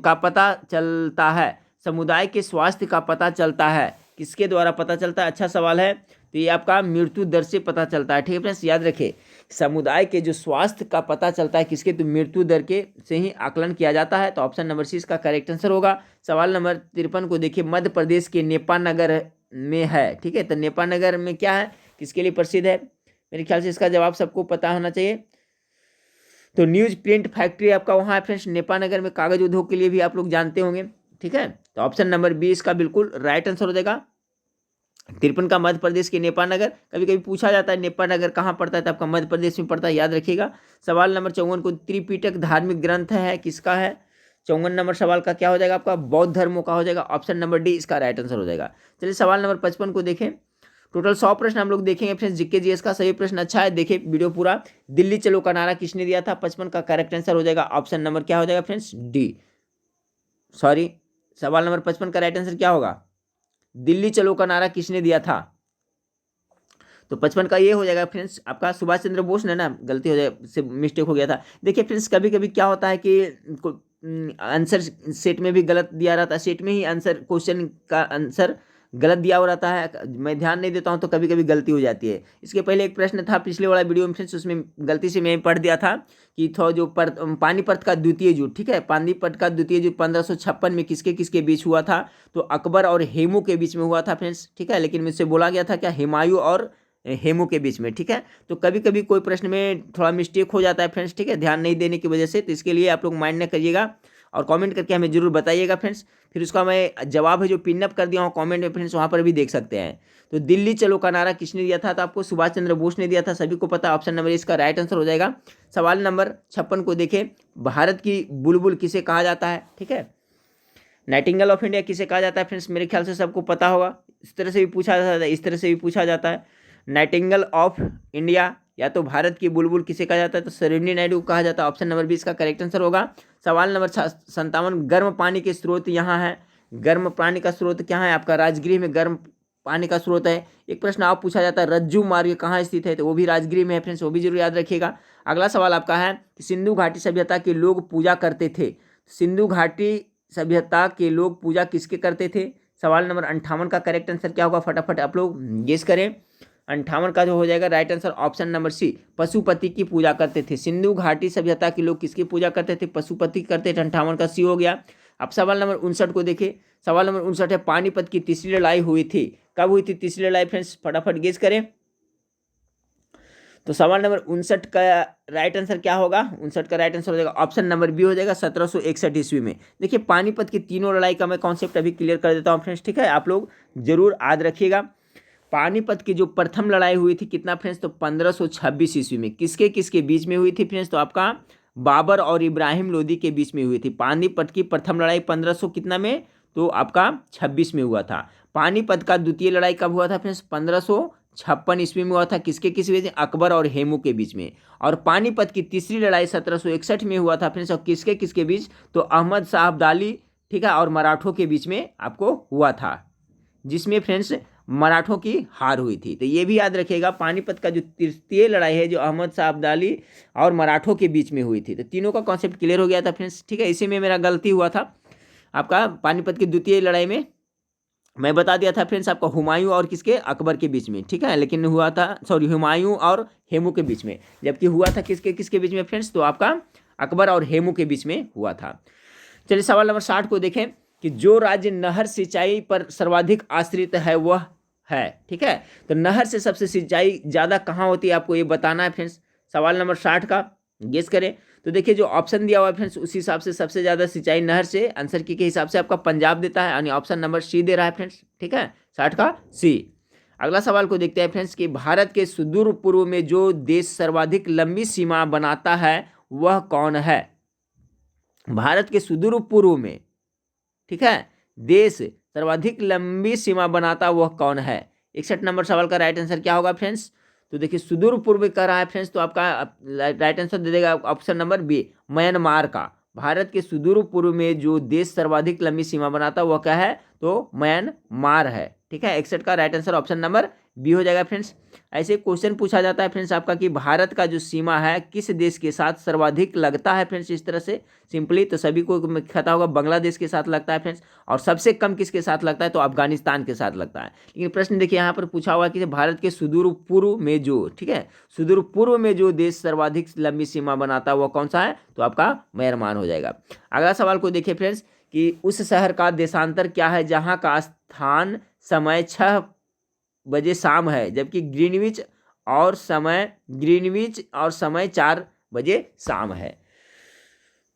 का पता चलता है। समुदाय के स्वास्थ्य का पता चलता है किसके द्वारा पता चलता है, अच्छा सवाल है। तो ये आपका मृत्यु दर से पता चलता है। ठीक है फ्रेंड्स, याद रखें समुदाय के जो स्वास्थ्य का पता चलता है किसके, तो मृत्यु दर के से ही आकलन किया जाता है। तो ऑप्शन नंबर सी इसका करेक्ट आंसर होगा। सवाल नंबर 53 को देखिए, मध्य प्रदेश के नेपानगर में है। ठीक है, तो नेपानगर में क्या है, किसके लिए प्रसिद्ध है, मेरे ख्याल से इसका जवाब सबको पता होना चाहिए। तो न्यूज प्रिंट फैक्ट्री आपका वहाँ है फ्रेंड्स नेपानगर में, कागज उद्योग के लिए भी आप लोग जानते होंगे। ठीक है, तो ऑप्शन नंबर बी इसका बिल्कुल राइट आंसर हो जाएगा। 53 का मध्य प्रदेश के नेपानगर। कभी कभी पूछा जाता है नेपानगर कहाँ पड़ता है, तो आपका मध्य प्रदेश में पड़ता है, याद रखिएगा। सवाल नंबर 54 को, त्रिपिटक धार्मिक ग्रंथ है किसका है। 54 नंबर सवाल का क्या हो जाएगा आपका, बौद्ध धर्मों का हो जाएगा, ऑप्शन नंबर डी इसका राइट आंसर हो जाएगा। चलिए सवाल नंबर 55 को देखें। टोटल 100 प्रश्न हम लोग देखेंगे फ्रेंड्स जीके जीएस का। सभी प्रश्न अच्छा है, देखिए वीडियो पूरा। दिल्ली चलो का नारा किसने दिया था, 55 का करेक्ट आंसर हो जाएगा, ऑप्शन नंबर क्या हो जाएगा फ्रेंड्स, डी। सॉरी, सवाल नंबर 55 का राइट आंसर क्या होगा, दिल्ली चलो का नारा किसने दिया था, तो 55 का ये हो जाएगा फ्रेंड्स आपका सुभाष चंद्र बोस ने ना, गलती हो जाए से मिस्टेक हो गया था। देखिए फ्रेंड्स कभी कभी क्या होता है कि आंसर सेट में भी गलत दिया रहता है, सेट में ही आंसर क्वेश्चन का आंसर गलत दिया हो रहता है, मैं ध्यान नहीं देता हूं तो कभी कभी गलती हो जाती है। इसके पहले एक प्रश्न था पिछले वाला वीडियो में फ्रेंड्स, उसमें गलती से मैं पढ़ दिया था कि थोड़ा जो पानीपत का द्वितीय युद्ध, ठीक है, पानीपत का द्वितीय युद्ध 1556 में किसके किसके बीच हुआ था, तो अकबर और हेमू के बीच में हुआ था फ्रेंड्स। ठीक है, लेकिन मुझसे बोला गया था क्या, हुमायूं और हेमू के बीच में। ठीक है, तो कभी कभी कोई प्रश्न में थोड़ा मिस्टेक हो जाता है फ्रेंड्स, ठीक है, ध्यान नहीं देने की वजह से। तो इसके लिए आप लोग माइंड न करिएगा और कमेंट करके हमें जरूर बताइएगा फ्रेंड्स, फिर उसका मैं जवाब है जो पिन अप कर दिया हूँ कमेंट में फ्रेंड्स, वहाँ पर भी देख सकते हैं। तो दिल्ली चलो का नारा किसने दिया था, तो आपको सुभाष चंद्र बोस ने दिया था, सभी को पता, ऑप्शन नंबर इसका राइट आंसर हो जाएगा। सवाल नंबर 56 को देखें, भारत की बुलबुल किसे कहा जाता है, ठीक है, नाइटिंगेल ऑफ इंडिया किसे कहा जाता है फ्रेंड्स, मेरे ख्याल से सबको पता होगा। इस तरह से भी पूछा जाता है, इस तरह से भी पूछा जाता है, नाइटिंगेल ऑफ इंडिया या तो भारत की बुलबुल किसे कहा जाता है, तो सरोजिनी नायडू कहा जाता है, ऑप्शन नंबर बी इसका करेक्ट आंसर होगा। सवाल नंबर 57, गर्म पानी के स्रोत यहाँ है, गर्म पानी का स्रोत क्या है आपका, राजगृह में गर्म पानी का स्रोत है। एक प्रश्न आप पूछा जाता है, रज्जू मार्ग कहाँ स्थित है, तो वो भी राजगृह में है फ्रेंड्स, वो भी जरूर याद रखिएगा। अगला सवाल आपका है कि सिंधु घाटी सभ्यता के लोग पूजा करते थे, सिंधु घाटी सभ्यता के लोग पूजा किसके करते थे? सवाल नंबर 58 का करेक्ट आंसर क्या होगा? फटाफट आप लोग गेस करें। 58 का जो हो जाएगा right answer option number C, Pashupati की पूजा करते थे। सिंधु घाटी सभ्यता के लोग किसकी पूजा करते थे? पशुपति करते थे। 58 का सी हो गया। अब सवाल नंबर 59 को देखें। सवाल नंबर 59 है, पानीपत की तीसरी लड़ाई हुई थी, कब हुई थी तीसरी लड़ाई? फ्रेंड्स फटाफट गेस करें। तो सवाल नंबर 59 का राइट आंसर क्या होगा? 59 का राइट आंसर हो जाएगा ऑप्शन नंबर बी हो जाएगा 1761 ईस्वी में। देखिए पानीपत की तीनों लड़ाई का मैं कॉन्सेप्ट अभी क्लियर कर देता हूँ फ्रेंड्स, ठीक है, आप लोग जरूर याद रखिएगा। पानीपत की जो प्रथम लड़ाई हुई थी कितना फ्रेंड्स? तो 1526 ईस्वी में। किसके किसके बीच में हुई थी फ्रेंड्स? तो आपका बाबर और इब्राहिम लोदी के बीच में हुई थी। पानीपत की प्रथम लड़ाई 1500 कितना में? तो आपका 26 में हुआ था। पानीपत का द्वितीय लड़ाई कब हुआ था फ्रेंड्स? 1556 ईस्वी में हुआ था। किसके किस बीच में? अकबर और हेमू के बीच में। और पानीपत की तीसरी लड़ाई 1761 में हुआ था फ्रेंड्स, और किसके किसके बीच? तो अहमद शाह अब्दाली, ठीक है, और मराठों के बीच में आपको हुआ था, जिसमें फ्रेंड्स मराठों की हार हुई थी। तो ये भी याद रखिएगा, पानीपत का जो तृतीय लड़ाई है जो अहमद शाह अब्दाली और मराठों के बीच में हुई थी। तो तीनों का कॉन्सेप्ट क्लियर हो गया था फ्रेंड्स, ठीक है। इसी में मेरा गलती हुआ था, आपका पानीपत की द्वितीय लड़ाई में मैं बता दिया था फ्रेंड्स आपका हुमायूं और किसके? अकबर के बीच में, ठीक है, लेकिन हुआ था सॉरी हुमायूं और हेमू के बीच में, जबकि हुआ था किसके किसके बीच में फ्रेंड्स? तो आपका अकबर और हेमू के बीच में हुआ था। चलिए सवाल नंबर 60 को देखें कि जो राज्य नहर सिंचाई पर सर्वाधिक आश्रित है वह है, ठीक है। तो नहर से सबसे सिंचाई ज़्यादा कहाँ होती है आपको ये बताना है फ्रेंड्स। सवाल नंबर 60 का गेस करें। तो देखिए जो ऑप्शन दिया हुआ है फ्रेंड्स उस हिसाब से सबसे ज़्यादा सिंचाई नहर से आंसर की के हिसाब से आपका पंजाब देता है, यानी ऑप्शन नंबर सी दे रहा है फ्रेंड्स, ठीक है, 60 का सी। अगला सवाल को देखते हैं फ्रेंड्स कि भारत के सुदूर पूर्व में जो देश सर्वाधिक लंबी सीमा बनाता है वह कौन है? भारत के सुदूर पूर्व में, ठीक है, देश सर्वाधिक लंबी सीमा बनाता वह कौन है? 61 नंबर सवाल का राइट आंसर क्या होगा फ्रेंड्स? तो देखिए सुदूर पूर्व कर रहा है फ्रेंड्स, तो आपका राइट आंसर दे देगा ऑप्शन नंबर बी, म्यांमार का। भारत के सुदूर पूर्व में जो देश सर्वाधिक लंबी सीमा बनाता वह क्या है? तो म्यांमार है, ठीक है। 61 का right answer option number B हो जाएगा फ्रेंड्स। ऐसे क्वेश्चन पूछा जाता है फ्रेंड्स आपका कि भारत का जो सीमा है किस देश के साथ सर्वाधिक लगता है फ्रेंड्स, इस तरह से सिंपली तो सभी को पता होगा बांग्लादेश के साथ लगता है फ्रेंड्स, और सबसे कम किसके साथ लगता है? तो अफगानिस्तान के साथ लगता है। लेकिन प्रश्न देखिए यहाँ पर पूछा हुआ कि भारत के सुदूर पूर्व में जो, ठीक है, सुदूर पूर्व में जो देश सर्वाधिक लंबी सीमा बनाता है वह कौन सा है? तो आपका म्यांमार हो जाएगा। अगला सवाल को देखिए फ्रेंड्स कि उस शहर का देशांतर क्या है जहाँ का स्थान समय 6 बजे शाम है, जबकि ग्रीनविच और समय 4 बजे शाम है।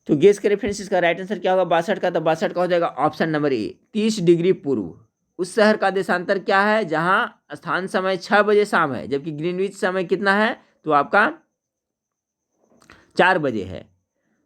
तो गेस करें फ्रेंड्स इसका राइट आंसर क्या होगा? 62 का, तो 62 का हो जाएगा ऑप्शन नंबर ए, 30 डिग्री पूर्व। उस शहर का देशांतर क्या है जहां स्थान समय 6 बजे शाम है, जबकि ग्रीनविच समय कितना है? तो आपका 4 बजे है।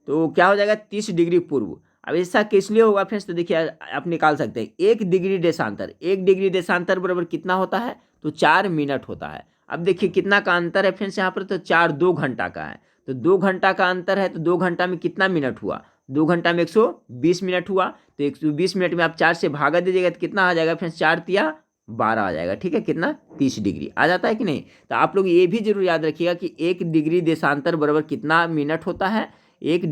तो क्या हो जाएगा? 30 डिग्री पूर्व। अब ऐसा किस लिए होगा फ्रेंड्स? तो देखिए आप निकाल सकते हैं 1 डिग्री देशांतर, 1 डिग्री देशांतर बराबर कितना होता है? तो 4 मिनट होता है। अब देखिए कितना का अंतर है फ्रेंड्स यहाँ पर? तो 2 घंटा का है। तो 2 घंटा का अंतर है, तो 2 घंटा में कितना मिनट हुआ? 2 घंटा में 120 मिनट हुआ। तो 120 मिनट में आप 4 से भागा दीजिएगा तो कितना आ जाएगा फ्रेंड्स? 4 तिया 12 आ जाएगा, ठीक है, कितना? 30 डिग्री आ जाता है कि नहीं? तो आप लोग ये भी जरूर याद रखिएगा कि 1 डिग्री देशांतर बराबर कितना मिनट होता है? 1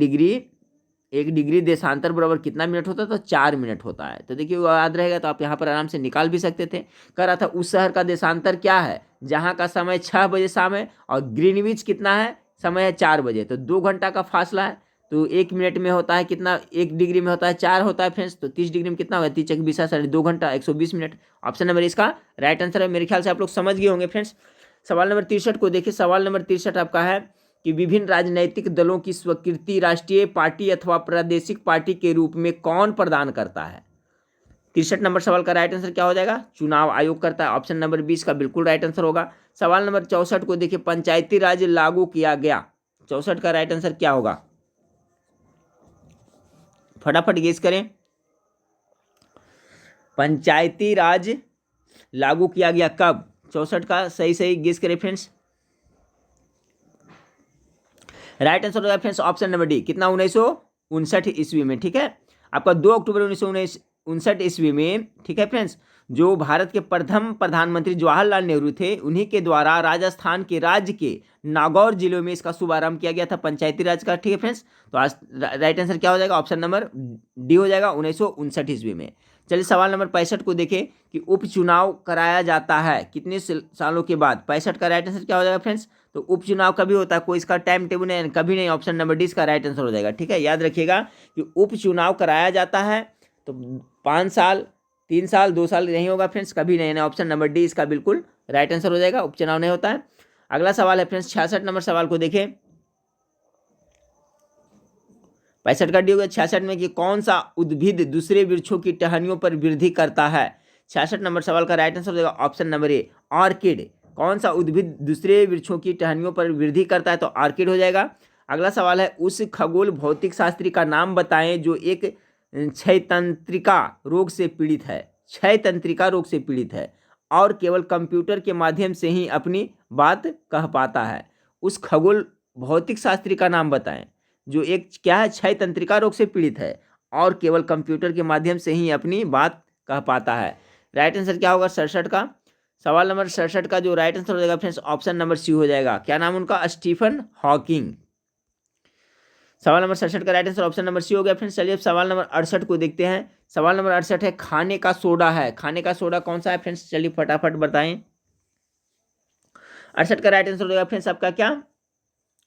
डिग्री देशांतर बराबर कितना मिनट होता है? तो 4 मिनट होता है। तो देखिए वो याद रहेगा तो आप यहाँ पर आराम से निकाल भी सकते थे। कह रहा था उस शहर का देशांतर क्या है जहाँ का समय 6 बजे शाम है और ग्रीनविच कितना है? समय है 4 बजे। तो 2 घंटा का फासला है, तो 1 मिनट में होता है कितना? 1 डिग्री में होता है 4 होता है फ्रेंड्स। तो 30 डिग्री में कितना होगा? 30 × 20 = 2 घंटा 120 मिनट। ऑप्शन नंबर इसका राइट आंसर है। मेरे ख्याल से आप लोग समझ गए होंगे फ्रेंड्स। सवाल नंबर 63 को देखिए। सवाल नंबर 63 आपका है कि विभिन्न राजनैतिक दलों की स्वीकृति राष्ट्रीय पार्टी अथवा प्रादेशिक पार्टी के रूप में कौन प्रदान करता है? 63 नंबर सवाल का राइट आंसर क्या हो जाएगा? चुनाव आयोग करता है। ऑप्शन नंबर 20 का बिल्कुल राइट आंसर होगा। सवाल नंबर 64 को देखिए। पंचायती राज लागू किया गया, 64 का राइट आंसर क्या होगा? फटाफट गेस करें। पंचायती राज लागू किया गया कब? 64 का सही गेस करें फ्रेंड्स। राइट आंसर होगा फ्रेंड्स ऑप्शन नंबर डी, कितना? 1959 ईस्वी में, ठीक है। आपका 2 अक्टूबर 1919 1959 ईस्वी में, ठीक है फ्रेंड्स, जो भारत के प्रथम प्रधानमंत्री जवाहरलाल नेहरू थे, उन्हीं के द्वारा राजस्थान के राज्य के नागौर जिले में इसका शुभारंभ किया गया था, पंचायती राज का। ठीक है फ्रेंड्स, तो आज राइट आंसर क्या हो जाएगा? ऑप्शन नंबर डी हो जाएगा, 1959 ईस्वी में। चलिए सवाल नंबर 65 को देखें कि उपचुनाव कराया जाता है कितने सालों के बाद? 65 का राइट आंसर क्या हो जाएगा फ्रेंड्स? तो उपचुनाव कभी होता है, कोई इसका टाइम टेबल नहीं, कभी नहीं। ऑप्शन नंबर डी इसका राइट आंसर हो जाएगा। ठीक है, याद रखिएगा कि उपचुनाव कराया जाता है तो 5 साल, 3 साल, 2 साल नहीं होगा फ्रेंड्स, कभी नहीं। ऑप्शन नंबर डी इसका बिल्कुल राइट आंसर हो जाएगा, उपचुनाव नहीं होता है। अगला सवाल है फ्रेंड्स 66 नंबर सवाल को देखें। 65 का डी हो गया 66 में कि कौन सा उद्भिद दूसरे वृक्षों की टहनियों पर वृद्धि करता है? 66 नंबर सवाल का राइट आंसर हो जाएगा ऑप्शन नंबर ए, ऑर्किड। कौन सा उद्भिद दूसरे वृक्षों की टहनियों पर वृद्धि करता है? तो ऑर्किड हो जाएगा। अगला सवाल है उस खगोल भौतिक शास्त्री का नाम बताएं जो एक क्षयतंत्रिका रोग से पीड़ित है, क्षयतंत्रिका रोग से पीड़ित है और केवल कंप्यूटर के माध्यम से ही अपनी बात कह पाता है। उस खगोल भौतिक शास्त्री का नाम बताएं जो एक क्या है? क्षयतंत्रिका रोग से पीड़ित है और केवल कंप्यूटर के माध्यम से ही अपनी बात कह पाता है। राइट आंसर क्या होगा 67 का? सवाल नंबर 67 का जो राइट आंसर हो जाएगा फ्रेंड्स ऑप्शन नंबर सी हो जाएगा। क्या नाम उनका? Stephen Hawking. सवाल नंबर 67 का right answer option number C हो गया फ्रेंड्स। चलिए अब सवाल नंबर 68 को देखते हैं। सवाल नंबर 68 है खाने का सोडा है, खाने का सोडा कौन सा है फ्रेंड्स? चलिए फटाफट बताएं। 68 का राइट आंसर हो जाएगा फ्रेंड्स आपका क्या?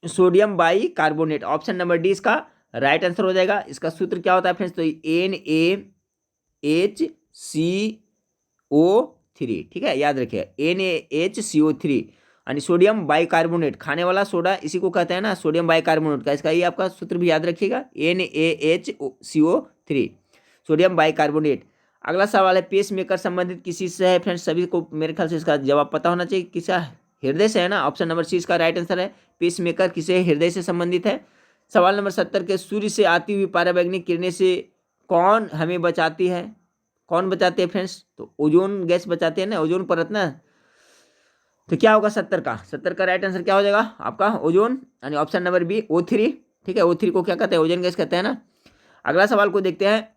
Sodium by carbonate. Option number D इसका राइट आंसर हो जाएगा। इसका सूत्र क्या होता है फ्रेंड्स? तो NaHCO3। ठीक है, याद रखिए NaHCO3 यानी सोडियम बाइकार्बोनेट, खाने वाला सोडा इसी को कहते हैं ना, सोडियम बाइकार्बोनेट का। इसका ये आपका सूत्र भी याद रखिएगा NaHCO3, सोडियम बाइकार्बोनेट। अगला सवाल है पेस मेकर संबंधित किसी से है फ्रेंड्स? सभी को मेरे ख्याल से इसका जवाब पता होना चाहिए। किसा? हृदय से है ना। ऑप्शन नंबर सी इसका राइट आंसर है। पेस मेकर किसे? हृदय से संबंधित है। सवाल नंबर 70 के सूर्य से आती हुई पराबैंगनी किरणें से कौन हमें बचाती है? कौन बचाते हैं फ्रेंड्स? तो ओजोन गैस बचाते हैं ना, ओजोन परत ना। तो क्या होगा 70 का? 70 का राइट आंसर क्या हो जाएगा आपका? ओजोन, यानी ऑप्शन नंबर बी O3। ठीक है, O3 को क्या कहते हैं? ओजोन गैस कहते हैं ना। अगला सवाल को देखते हैं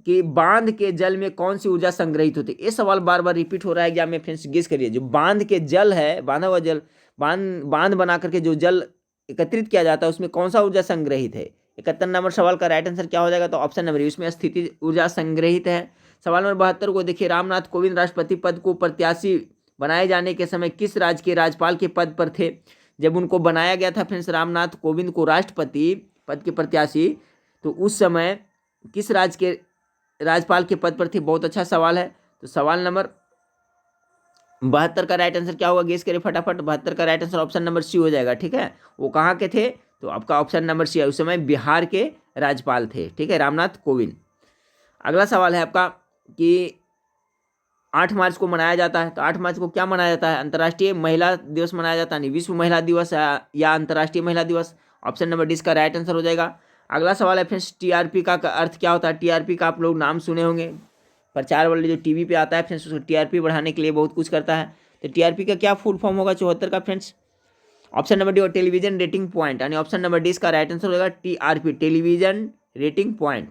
कि बांध के जल में कौन सी ऊर्जा संग्रहित होती है? ये सवाल बार बार रिपीट हो रहा है एग्जाम में फ्रेंड्स, गेस करिए। जो बांध के जल है, बांधा हुआ जल, बांध बना करके जो जल एकत्रित किया जाता है उसमें कौन सा ऊर्जा संग्रहित है? 71 नंबर सवाल का राइट आंसर क्या हो जाएगा? तो ऑप्शन नंबर ए, उसमें स्थिति ऊर्जा संग्रहित है। सवाल नंबर 72 को देखिए रामनाथ कोविंद राष्ट्रपति पद को प्रत्याशी बनाए जाने के समय किस राज्य के राज्यपाल के पद पर थे? जब उनको बनाया गया था फ्रेंड्स रामनाथ कोविंद को राष्ट्रपति पद के प्रत्याशी, तो उस समय किस राज्य के राज्यपाल के पद पर थे? बहुत अच्छा सवाल है। तो सवाल नंबर 72 का राइट आंसर क्या होगा? गेस करिए फटाफट। 72 का right answer option number C हो जाएगा। ठीक है, वो कहाँ के थे? तो आपका ऑप्शन नंबर सी है, उस समय बिहार के राज्यपाल थे। ठीक है, रामनाथ कोविंद। अगला सवाल है आपका कि 8 मार्च को मनाया जाता है, तो 8 मार्च को क्या मनाया जाता है? अंतर्राष्ट्रीय महिला दिवस मनाया जाता है, नहीं विश्व महिला दिवस या अंतर्राष्ट्रीय महिला दिवस। ऑप्शन नंबर डी इसका राइट आंसर हो जाएगा। अगला सवाल है फ्रेंड्स टीआरपी का अर्थ क्या होता है? टीआरपी का आप लोग नाम सुने होंगे, प्रचार वाले जो टीवी पे आता है फ्रेंड्स, उसको टीआरपी बढ़ाने के लिए बहुत कुछ करता है। तो टीआरपी का क्या फुल फॉर्म होगा 74 का फ्रेंड्स? ऑप्शन नंबर डी और टेलीविजन रेटिंग पॉइंट, यानी ऑप्शन नंबर डी इसका राइट आंसर होगा टीआरपी, टेलीविजन रेटिंग पॉइंट।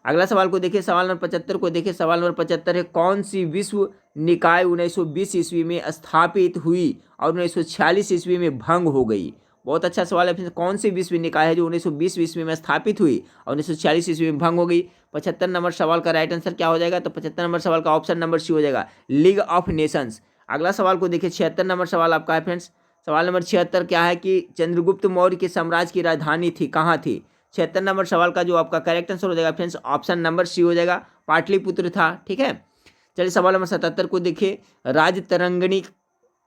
अगला सवाल को देखिए, सवाल नंबर 75 को देखिए। सवाल नंबर 75 है कौन सी विश्व निकाय 1920 ईस्वी में स्थापित हुई और 1946 ईस्वी में भंग हो गई? बहुत अच्छा सवाल है। कौन सी विश्व निकाय है जो 1920 ईस्वी में स्थापित हुई और 1946 ईस्वी में भंग हो गई? 75 नंबर सवाल का राइट आंसर क्या हो जाएगा? तो 75 नंबर सवाल का ऑप्शन नंबर सी हो जाएगा, लीग ऑफ नेशंस। अगला सवाल को देखिए 76 नंबर सवाल आपका है फ्रेंड्स। सवाल नंबर 76 क्या है कि चंद्रगुप्त मौर्य के साम्राज्य की राजधानी थी, कहाँ थी? 76 नंबर सवाल का जो आपका करेक्ट आंसर हो जाएगा फ्रेंड्स ऑप्शन नंबर सी हो जाएगा, पाटलिपुत्र था। ठीक है, चलिए सवाल नंबर 77 को देखिए। राजतरंगिणी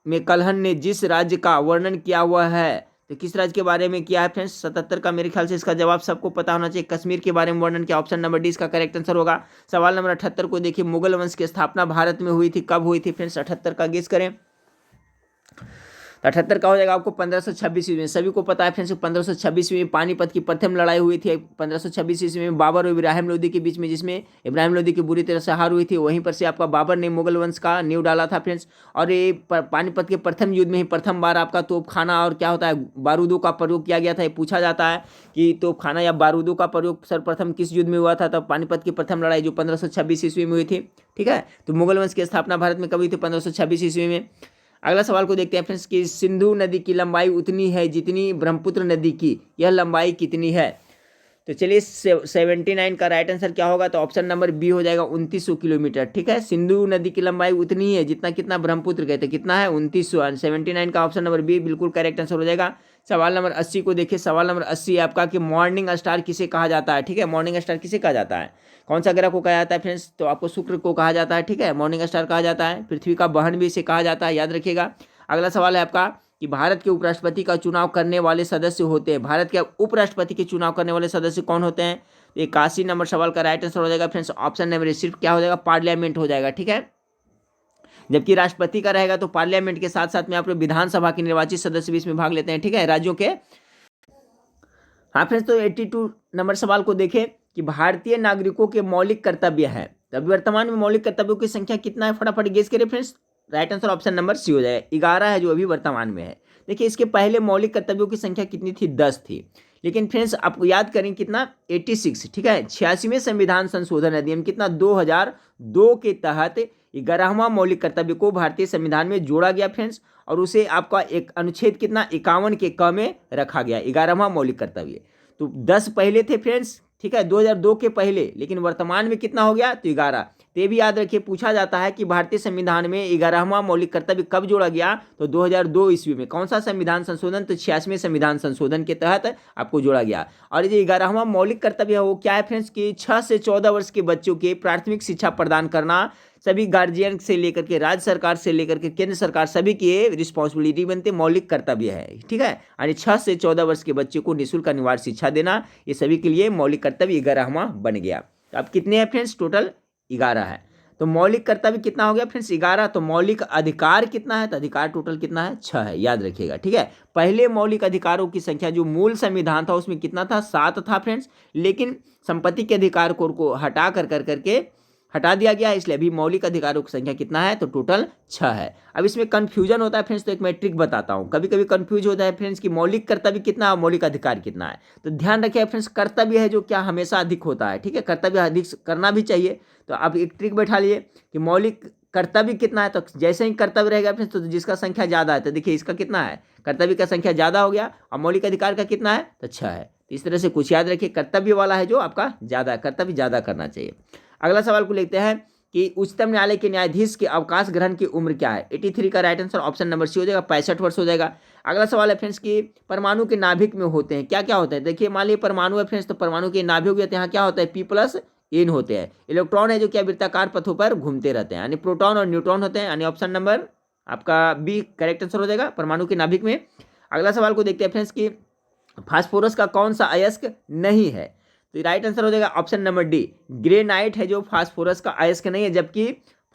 में कल्हण ने जिस राज्य का वर्णन किया हुआ है, तो किस राज्य के बारे में किया है फ्रेंड्स? 77 का मेरे ख्याल से इसका जवाब सबको पता होना चाहिए, कश्मीर के बारे में वर्णन किया। ऑप्शन नंबर डी इसका करेक्ट आंसर होगा। सवाल नंबर 78 को देखिए, मुगल वंश की स्थापना भारत में हुई थी, कब हुई थी फ्रेंड्स? 78 का गेस करें। तो 78 का हो जाएगा आपको 1526 ईस्वी में। सभी को पता है फ्रेंड्स 1526 ईस्वी में पानीपत की प्रथम लड़ाई हुई थी 1526 ईस्वी में बाबर और इब्राहिम लोदी के बीच में, जिसमें इब्राहिम लोदी की बुरी तरह से हार हुई थी। वहीं पर से आपका बाबर ने मुगल वंश का नींव डाला था फ्रेंड्स। और ये पानीपत के प्रथम युद्ध में ही प्रथम बार आपका तोपखाना और क्या होता है बारूदों का प्रयोग किया गया था। ये पूछा जाता है कि तोपखाना या बारूदों का प्रयोग सर्वप्रथम किस युद्ध में हुआ था। तब पानीपत की प्रथम लड़ाई जो 1526 ईस्वी में हुई थी। ठीक है, तो मुगल वंश की स्थापना भारत में कब हुई थी? 1526 ईस्वी में। अगला सवाल को देखते हैं फ्रेंड्स कि सिंधु नदी की लंबाई उतनी है जितनी ब्रह्मपुत्र नदी की, यह लंबाई कितनी है? तो चलिए 79 का राइट आंसर क्या होगा? तो ऑप्शन नंबर बी हो जाएगा 2900 किलोमीटर। ठीक है, सिंधु नदी की लंबाई उतनी है जितना कितना ब्रह्मपुत्र कहते हैं, कितना है? 2900। 79 का ऑप्शन नंबर बी बिल्कुल करेक्ट आंसर हो जाएगा। सवाल नंबर 80 को देखिए। सवाल नंबर 80 आपका कि मॉर्निंग स्टार किसे कहा जाता है? ठीक है, मॉर्निंग स्टार किसे कहा जाता है? कौन सा ग्रह को कहा जाता है फ्रेंड्स? तो आपको शुक्र को कहा जाता है। ठीक है, मॉर्निंग स्टार कहा जाता है। पृथ्वी का बहन भी इसे कहा जाता है, याद रखिएगा। अगला सवाल है आपका कि भारत के उपराष्ट्रपति का चुनाव करने वाले सदस्य होते हैं। भारत के उपराष्ट्रपति के चुनाव करने वाले सदस्य कौन होते हैं? 81 नंबर सवाल का राइट आंसर हो जाएगा फ्रेंड्स ऑप्शन नंबर सिर्फ क्या हो जाएगा? पार्लियामेंट हो जाएगा। ठीक है, जबकि राष्ट्रपति का रहेगा तो पार्लियामेंट के साथ साथ में आप लोग विधानसभा के निर्वाचित सदस्य भी इसमें भाग लेते हैं। ठीक है, राज्यों के। हाँ फ्रेंड्स, तो 82 नंबर सवाल को देखें कि भारतीय नागरिकों के मौलिक कर्तव्य हैं। तो अभी वर्तमान में मौलिक कर्तव्यों की संख्या कितना है? फटाफट गेस करिए friends. Right answer option number C हो जाएगा, 11 है जो अभी वर्तमान में है। देखिए इसके पहले मौलिक कर्तव्यों की संख्या कितनी थी? 10 थी। लेकिन फ्रेंड्स आपको याद करें कितना? 86। ठीक है, 86वें संविधान संशोधन अधिनियम कितना? 2002 के तहत 11वां मौलिक कर्तव्य को भारतीय संविधान में जोड़ा गया फ्रेंड्स। और उसे आपका एक अनुच्छेद कितना? 51 के क में रखा गया 11वां मौलिक कर्तव्य। तो 10 पहले थे फ्रेंड्स। ठीक है, 2002 के पहले, लेकिन वर्तमान में कितना हो गया? तो 11। तो ये भी याद रखिए, पूछा जाता है कि भारतीय संविधान में 11वां मौलिक कर्तव्य कब जोड़ा गया? तो 2002 ईस्वी में। कौन सा संविधान संशोधन? तो 86वें संविधान संशोधन के तहत आपको जोड़ा गया। और ये 11वां मौलिक कर्तव्य है वो क्या है फ्रेंड्स कि 6 से 14 वर्ष के बच्चों के प्राथमिक शिक्षा प्रदान करना सभी गार्जियन से लेकर के राज्य सरकार से लेकर के केंद्र सरकार सभी की ये रिस्पॉन्सिबिलिटी बनते मौलिक कर्तव्य है। ठीक है, यानी 6 से 14 वर्ष के बच्चे को निःशुल्क अनिवार्य शिक्षा देना ये सभी के लिए मौलिक कर्तव्य 11वां बन गया। तो अब कितने हैं फ्रेंड्स? टोटल 11 है। तो मौलिक कर्तव्य कितना हो गया फ्रेंड्स? 11। तो मौलिक अधिकार कितना है? तो अधिकार टोटल कितना है? 6 है, याद रखिएगा। ठीक है, पहले मौलिक अधिकारों की संख्या जो मूल संविधान था उसमें कितना था? 7 था फ्रेंड्स। लेकिन संपत्ति के अधिकार को हटा करके हटा दिया गया, इसलिए अभी मौलिक अधिकारों की संख्या कितना है? तो टोटल 6 है। अब इसमें कंफ्यूजन होता है फ्रेंड्स, तो एक मैं ट्रिक बताता हूं। कभी कभी कंफ्यूज होता है फ्रेंड्स कि मौलिक कर्तव्य कितना है और मौलिक अधिकार कितना है। तो ध्यान रखिए फ्रेंड्स, कर्तव्य है जो क्या हमेशा अधिक होता है। ठीक है, कर्तव्य अधिक करना भी चाहिए। तो आप एक ट्रिक बैठा लिए कि मौलिक कर्तव्य कितना है, तो जैसे ही कर्तव्य रहेगा फ्रेंड्स तो जिसका संख्या ज्यादा है, तो देखिए इसका कितना है? कर्तव्य का संख्या ज्यादा हो गया। और मौलिक अधिकार का कितना है? तो 6 है। तो इस तरह से कुछ याद रखिए, कर्तव्य वाला है जो आपका ज्यादा है, कर्तव्य ज्यादा करना चाहिए। अगला सवाल को लेते हैं कि उच्चतम न्यायालय के न्यायाधीश के अवकाश ग्रहण की उम्र क्या है? 83 का right answer option number C हो जाएगा, 65 वर्ष हो जाएगा। अगला सवाल है फ्रेंड्स कि परमाणु के नाभिक में होते हैं क्या क्या होता है? देखिए मान लीजिए परमाणु है फ्रेंड्स, तो परमाणु के नाभिक होते हैं, यहाँ क्या होता है? P+N होते हैं। इलेक्ट्रॉन है जो क्या वृत्ताकार पथों पर घूमते रहते हैं, यानी प्रोटॉन और न्यूट्रॉन होते हैं, यानी ऑप्शन नंबर आपका बी करेक्ट आंसर हो जाएगा, परमाणु के नाभिक में। अगला सवाल को देखते हैं फ्रेंड्स कि फास्फोरस का कौन सा अयस्क नहीं है? तो राइट आंसर हो जाएगा ऑप्शन नंबर डी, ग्रेनाइट है जो फास्फोरस का अयस्क नहीं है। जबकि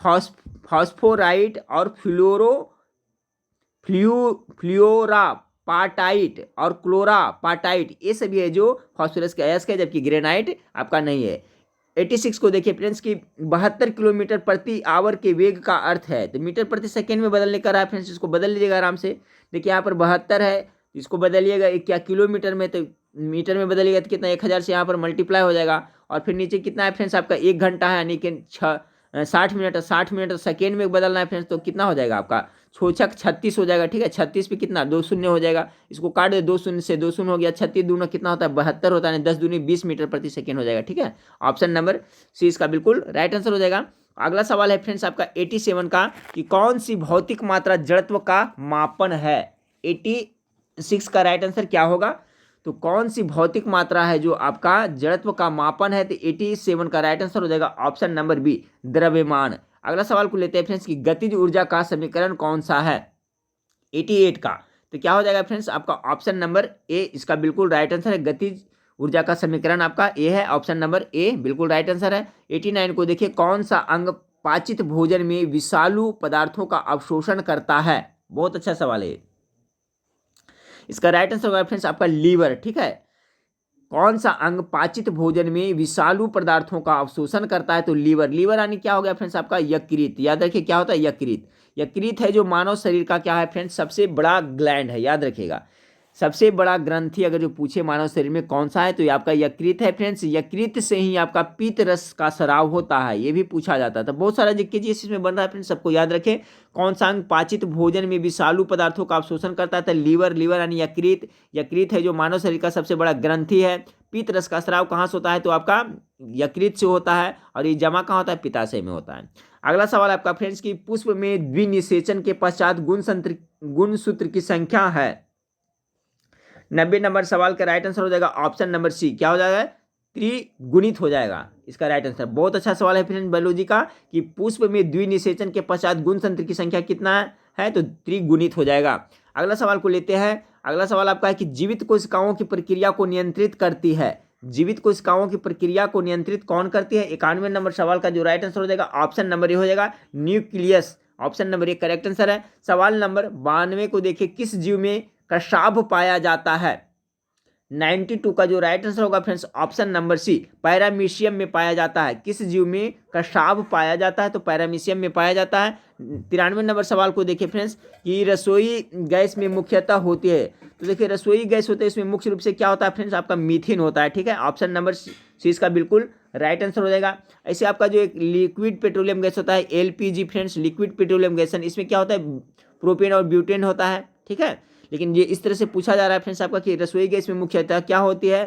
फास्फोराइट और फ्लोरापाटाइट और क्लोरापाटाइट ये सभी है जो फास्फोरस के अयस्क है, जबकि ग्रेनाइट आपका नहीं है। 86 को देखिए फ्रेंड्स की 72 किलोमीटर प्रति आवर के वेग का अर्थ है, तो मीटर प्रति सेकेंड में बदलने का रहा है फ्रेंड्स, इसको बदल लीजिएगा आराम से। देखिए यहाँ पर 72 है, इसको बदलिएगा क्या किलोमीटर में, तो मीटर में बदलिएगा तो कितना 1000 से यहाँ पर मल्टीप्लाई हो जाएगा। और फिर नीचे कितना है फ्रेंड्स आपका 1 घंटा है, यानी कि 60 मिनट, 60 मिनट सेकेंड में बदलना है फ्रेंड्स, तो कितना हो जाएगा आपका 6×6 36 हो जाएगा। ठीक है, 36 पे कितना 2 शून्य हो जाएगा, इसको काट दे, 2 शून्य से 2 शून्य हो गया, 36 दूना कितना होता है 72 होता है, 10 दूनी 20 मीटर प्रति सेकेंड हो जाएगा। ठीक है, ऑप्शन नंबर सी इसका बिल्कुल राइट आंसर हो जाएगा। अगला सवाल है फ्रेंड्स आपका 87 का कि कौन सी भौतिक मात्रा जड़त्व का मापन है? 86 का राइट आंसर क्या होगा? तो कौन सी भौतिक मात्रा है जो आपका जड़त्व का मापन है? तो 87 का राइट आंसर हो जाएगा ऑप्शन नंबर बी, द्रव्यमान। अगला सवाल को लेते हैं फ्रेंड्स कि गतिज ऊर्जा का समीकरण कौन सा है? 88 का, तो क्या हो जाएगा फ्रेंड्स आपका ऑप्शन नंबर ए इसका बिल्कुल राइट आंसर है। गतिज ऊर्जा का समीकरण आपका ए है, ऑप्शन नंबर ए बिल्कुल राइट आंसर है। 89 को देखिए, कौन सा अंग पाचित भोजन में विषालु पदार्थों का अवशोषण करता है? बहुत अच्छा सवाल है। इसका राइट आंसर होगा फ्रेंड्स आपका लीवर। ठीक है, कौन सा अंग पाचित भोजन में विषालु पदार्थों का अवशोषण करता है? तो लीवर। लीवर यानी क्या हो गया फ्रेंड्स आपका यकृत। याद रखिए क्या होता है यकृत। यकृत है जो मानव शरीर का क्या है फ्रेंड्स सबसे बड़ा ग्लैंड है, याद रखिएगा। सबसे बड़ा ग्रंथि अगर जो पूछे मानव शरीर में कौन सा है तो ये आपका यकृत है फ्रेंड्स। यकृत से ही आपका पीत रस का स्राव होता है, ये भी पूछा जाता है। तो बहुत सारा जीके जी इसमें बन रहा है फ्रेंड्स, सबको याद रखें। कौन सा अंग पाचित भोजन में विषालु पदार्थों का अवशोषण करता है? तो लीवर। लीवर यानी यकृत। यकृत है जो मानव शरीर का सबसे बड़ा ग्रंथि है। पीत रस का स्राव कहाँ से होता है? तो आपका यकृत से होता है, और ये जमा कहाँ होता है? पित्ताशय में होता है। अगला सवाल आपका फ्रेंड्स की पुष्प में द्विनिषेचन के पश्चात गुणसूत्र की संख्या है। 90 नंबर सवाल का राइट आंसर हो जाएगा ऑप्शन नंबर सी। क्या हो जाएगा? त्रिगुणित हो जाएगा इसका राइट आंसर। बहुत अच्छा सवाल है फ्रेंड बायोलॉजी का कि पुष्प में द्विनिषेचन के पश्चात गुणसूत्र की संख्या कितना है? तो त्रिगुणित हो जाएगा। अगला सवाल को लेते हैं। अगला सवाल आपका है कि जीवित कोशिकाओं की प्रक्रिया को नियंत्रित करती है। जीवित कोशिकाओं की प्रक्रिया को नियंत्रित कौन करती है? 91 नंबर सवाल का जो राइट आंसर हो जाएगा ऑप्शन नंबर ए हो जाएगा nucleus. Option number A correct answer है। सवाल नंबर 92 को देखिए, किस जीव में कशाभ पाया जाता है? 92 का जो राइट आंसर होगा friends option number C, paramecium में पाया जाता है। किस जीव में कशाभ पाया जाता है? तो पैरामीशियम में पाया जाता है। 93 नंबर सवाल को देखिए फ्रेंड्स कि रसोई गैस में मुख्यतः होती है। तो देखिए रसोई गैस होते हैं, इसमें मुख्य रूप से क्या होता है फ्रेंड्स आपका मीथेन होता है। ठीक है, ऑप्शन नंबर सी इसका बिल्कुल राइट आंसर हो जाएगा। ऐसे आपका जो एक लिक्विड पेट्रोलियम गैस होता है LPG friends, liquid petroleum gas, इसमें क्या होता है? प्रोपेन और ब्यूटेन होता है। ठीक है, लेकिन ये इस तरह से पूछा जा रहा है फ्रेंड्स आपका कि रसोई गैस में मुख्यतः क्या होती है?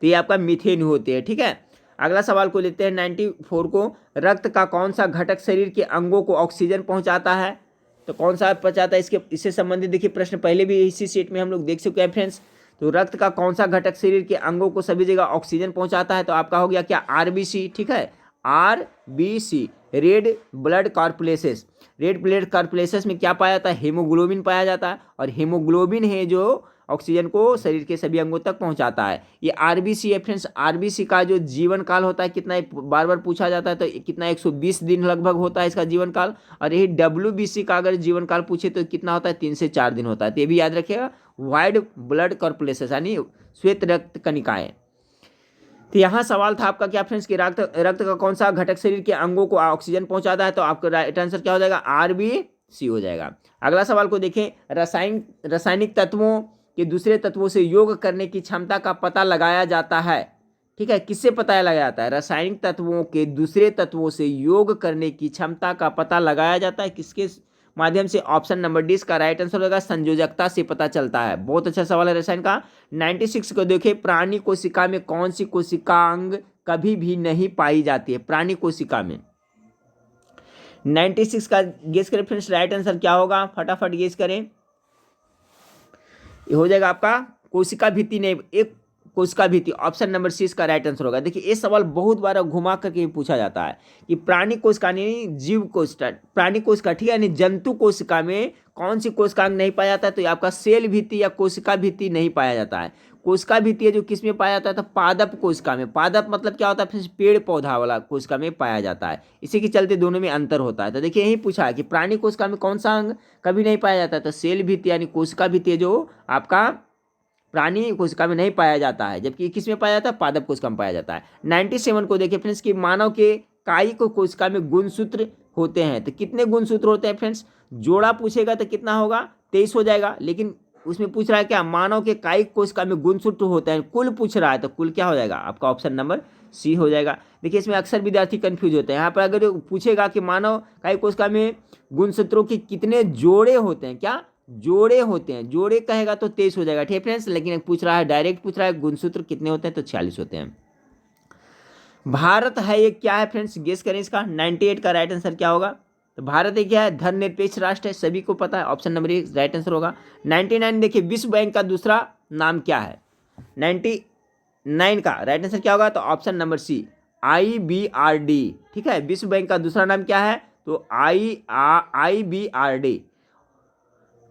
तो ये आपका मीथेन होती है। ठीक है, अगला सवाल को लेते हैं 94 को। रक्त का कौन सा घटक शरीर के अंगों को ऑक्सीजन पहुंचाता है? तो कौन सा पहुंचाता है? इससे संबंधित देखिए प्रश्न पहले भी इसी सेट में हम लोग देख चुके हैं फ्रेंड्स। तो रक्त का कौन सा घटक शरीर के अंगों को सभी जगह ऑक्सीजन पहुंचाता है? तो आपका हो गया क्या? आरबीसी। ठीक है, RBC, red blood corpuscles. Red blood corpuscles में क्या पाया जाता है? हीमोग्लोबिन पाया जाता है, और हीमोग्लोबिन है जो ऑक्सीजन को शरीर के सभी अंगों तक पहुंचाता है। ये आरबीसी है फ्रेंड्स। आरबीसी का जो जीवन काल होता है कितना, बार बार पूछा जाता है, तो कितना 120 दिन लगभग होता है इसका जीवन काल। और यही डब्ल्यूबीसी का अगर जीवन काल पूछे तो कितना होता है? 3 से 4 दिन होता है। तो ये भी याद रखिएगा, वाइड ब्लड कॉर्पुलेसेस यानी श्वेत रक्त कणिकाएं। तो यहाँ सवाल था आपका क्या फ्रेंड्स कि रक्त का कौन सा घटक शरीर के अंगों को ऑक्सीजन पहुंचाता है? तो आपका राइट आंसर क्या हो जाएगा? आरबीसी हो जाएगा। अगला सवाल को देखें। रासायनिक तत्वों के दूसरे तत्वों से योग करने की क्षमता का पता लगाया जाता है। ठीक है, किससे पता लगाया जाता है? रासायनिक तत्वों के दूसरे तत्वों से योग करने की क्षमता का पता लगाया जाता है किसके माध्यम से? ऑप्शन नंबर डी इसका राइट आंसर होगा संयोजकता से पता चलता है। बहुत अच्छा सवाल है रसायन का। 96 को देखिए, प्राणी कोशिका में कौन सी कोशिकांग कभी भी नहीं पाई जाती है? प्राणी कोशिका में 96 का गेस करें फ्रेंड्स, राइट आंसर क्या होगा? फटाफट गेस करें। ये हो जाएगा आपका कोशिका भित्ति, नहीं एक कोशिका भित्ति। ऑप्शन नंबर सी इसका राइट आंसर होगा। देखिए ये सवाल बहुत बार घुमा करके पूछा जाता है कि प्राणी कोशिका यानी जीव कोशिका, प्राणी कोशिका, ठीक है, यानी जंतु कोशिका में कौन सी कोशिकांग नहीं पाया जाता है? तो आपका सेल भित्ति या कोशिका भित्ति नहीं पाया जाता है। कोशिका भित्ति है जो किस में पाया जाता है? तो पादप कोशिका में। पादप मतलब क्या होता है? फिर पेड़ पौधा वाला कोशिका में पाया जाता है। इसी के चलते दोनों में अंतर होता है। तो देखिए यही पूछा है कि प्राणी कोशिका में कौन सा अंग कभी नहीं पाया जाता है? तो सेल भित्ति यानी कोशिका भित्ति जो आपका प्राणी कोशिका में नहीं पाया जाता है, जबकि किस में पाया जाता है? पादप कोशिका में पाया जाता है। 97 को देखिए फ्रेंड्स कि मानव के कायिक कोशिका में गुणसूत्र होते हैं। तो कितने गुणसूत्र होते हैं फ्रेंड्स? जोड़ा पूछेगा तो कितना होगा? 23 हो जाएगा। लेकिन उसमें पूछ रहा है क्या? मानव के कायिक कोशिका में गुणसूत्र होते हैं। कुल पूछ रहा है, तो कुल क्या हो जाएगा? आपका ऑप्शन नंबर सी हो जाएगा। देखिए इसमें अक्सर विद्यार्थी कंफ्यूज होते हैं। यहाँ पर अगर पूछेगा कि मानव कायिक कोशिका में गुणसूत्रों के कितने जोड़े होते हैं, क्या जोड़े होते हैं? जोड़े कहेगा तो 23 हो जाएगा। ठीक है फ्रेंड्स, लेकिन पूछ रहा है, डायरेक्ट पूछ रहा है गुणसूत्र कितने होते हैं? तो 46 होते हैं। भारत है ये क्या है फ्रेंड्स? गेस करें इसका। 98 का राइट आंसर क्या होगा? तो भारत एक क्या है? धर्मनिरपेक्ष राष्ट्र है, सभी को पता है। Option number A right answer होगा। 99 देखिए, विश्व बैंक का दूसरा नाम क्या है? 99 का राइट आंसर क्या होगा? तो ऑप्शन नंबर सी IBRD। ठीक है, विश्व बैंक का दूसरा नाम क्या है? तो IBRD।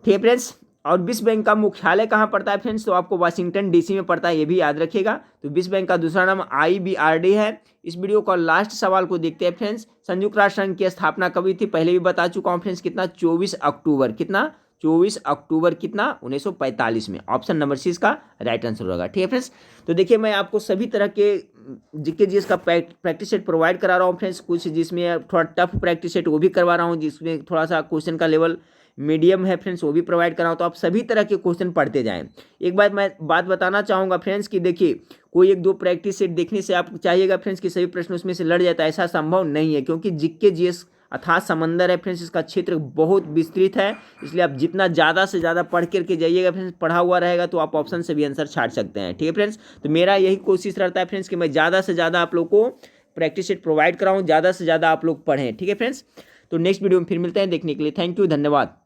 ठीक है फ्रेंड्स, और विश्व बैंक का मुख्यालय कहाँ पड़ता है फ्रेंड्स? तो आपको वाशिंगटन डीसी में पड़ता है, ये भी याद रखिएगा। तो विश्व बैंक का दूसरा नाम IBRD है। इस वीडियो का लास्ट सवाल को देखते हैं फ्रेंड्स। संयुक्त राष्ट्र संघ की स्थापना कब हुई थी? पहले भी बता चुका हूँ फ्रेंड्स। कितना? 24 अक्टूबर। कितना? 24 अक्टूबर कितना 1945 में। ऑप्शन नंबर सी इसका राइट आंसर होगा। ठीक है फ्रेंड्स, तो देखिए मैं आपको सभी तरह के जीके जीएस का प्रैक्टिस सेट प्रोवाइड करा रहा हूँ फ्रेंड्स, कुछ जिसमें थोड़ा टफ प्रैक्टिस सेट वो भी करवा रहा हूँ, जिसमें थोड़ा सा क्वेश्चन का लेवल मीडियम है फ्रेंड्स वो भी प्रोवाइड कर रहा हूँ। तो आप सभी तरह के क्वेश्चन पढ़ते जाएं। एक बात मैं बताना चाहूँगा फ्रेंड्स कि देखिए कोई एक दो प्रैक्टिस सेट देखने से आप चाहिएगा फ्रेंड्स कि सभी प्रश्न उसमें से लड़ जाता है, ऐसा संभव नहीं है, क्योंकि जीके जीएस अथाह समंदर है फ्रेंड्स, इसका क्षेत्र बहुत विस्तृत है। इसलिए आप जितना ज़्यादा से ज़्यादा पढ़ करके जाइएगा फ्रेंड्स, पढ़ा हुआ रहेगा तो आप ऑप्शन से भी आंसर छाट सकते हैं। ठीक है फ्रेंड्स, तो मेरा यही कोशिश रहता है फ्रेंड्स कि मैं ज़्यादा से ज़्यादा आप लोग को प्रैक्टिस सेट प्रोवाइड कराऊँ, ज़्यादा से ज़्यादा आप लोग पढ़ें। ठीक है फ्रेंड्स, तो नेक्स्ट वीडियो में फिर मिलते हैं। देखने के लिए थैंक यू, धन्यवाद।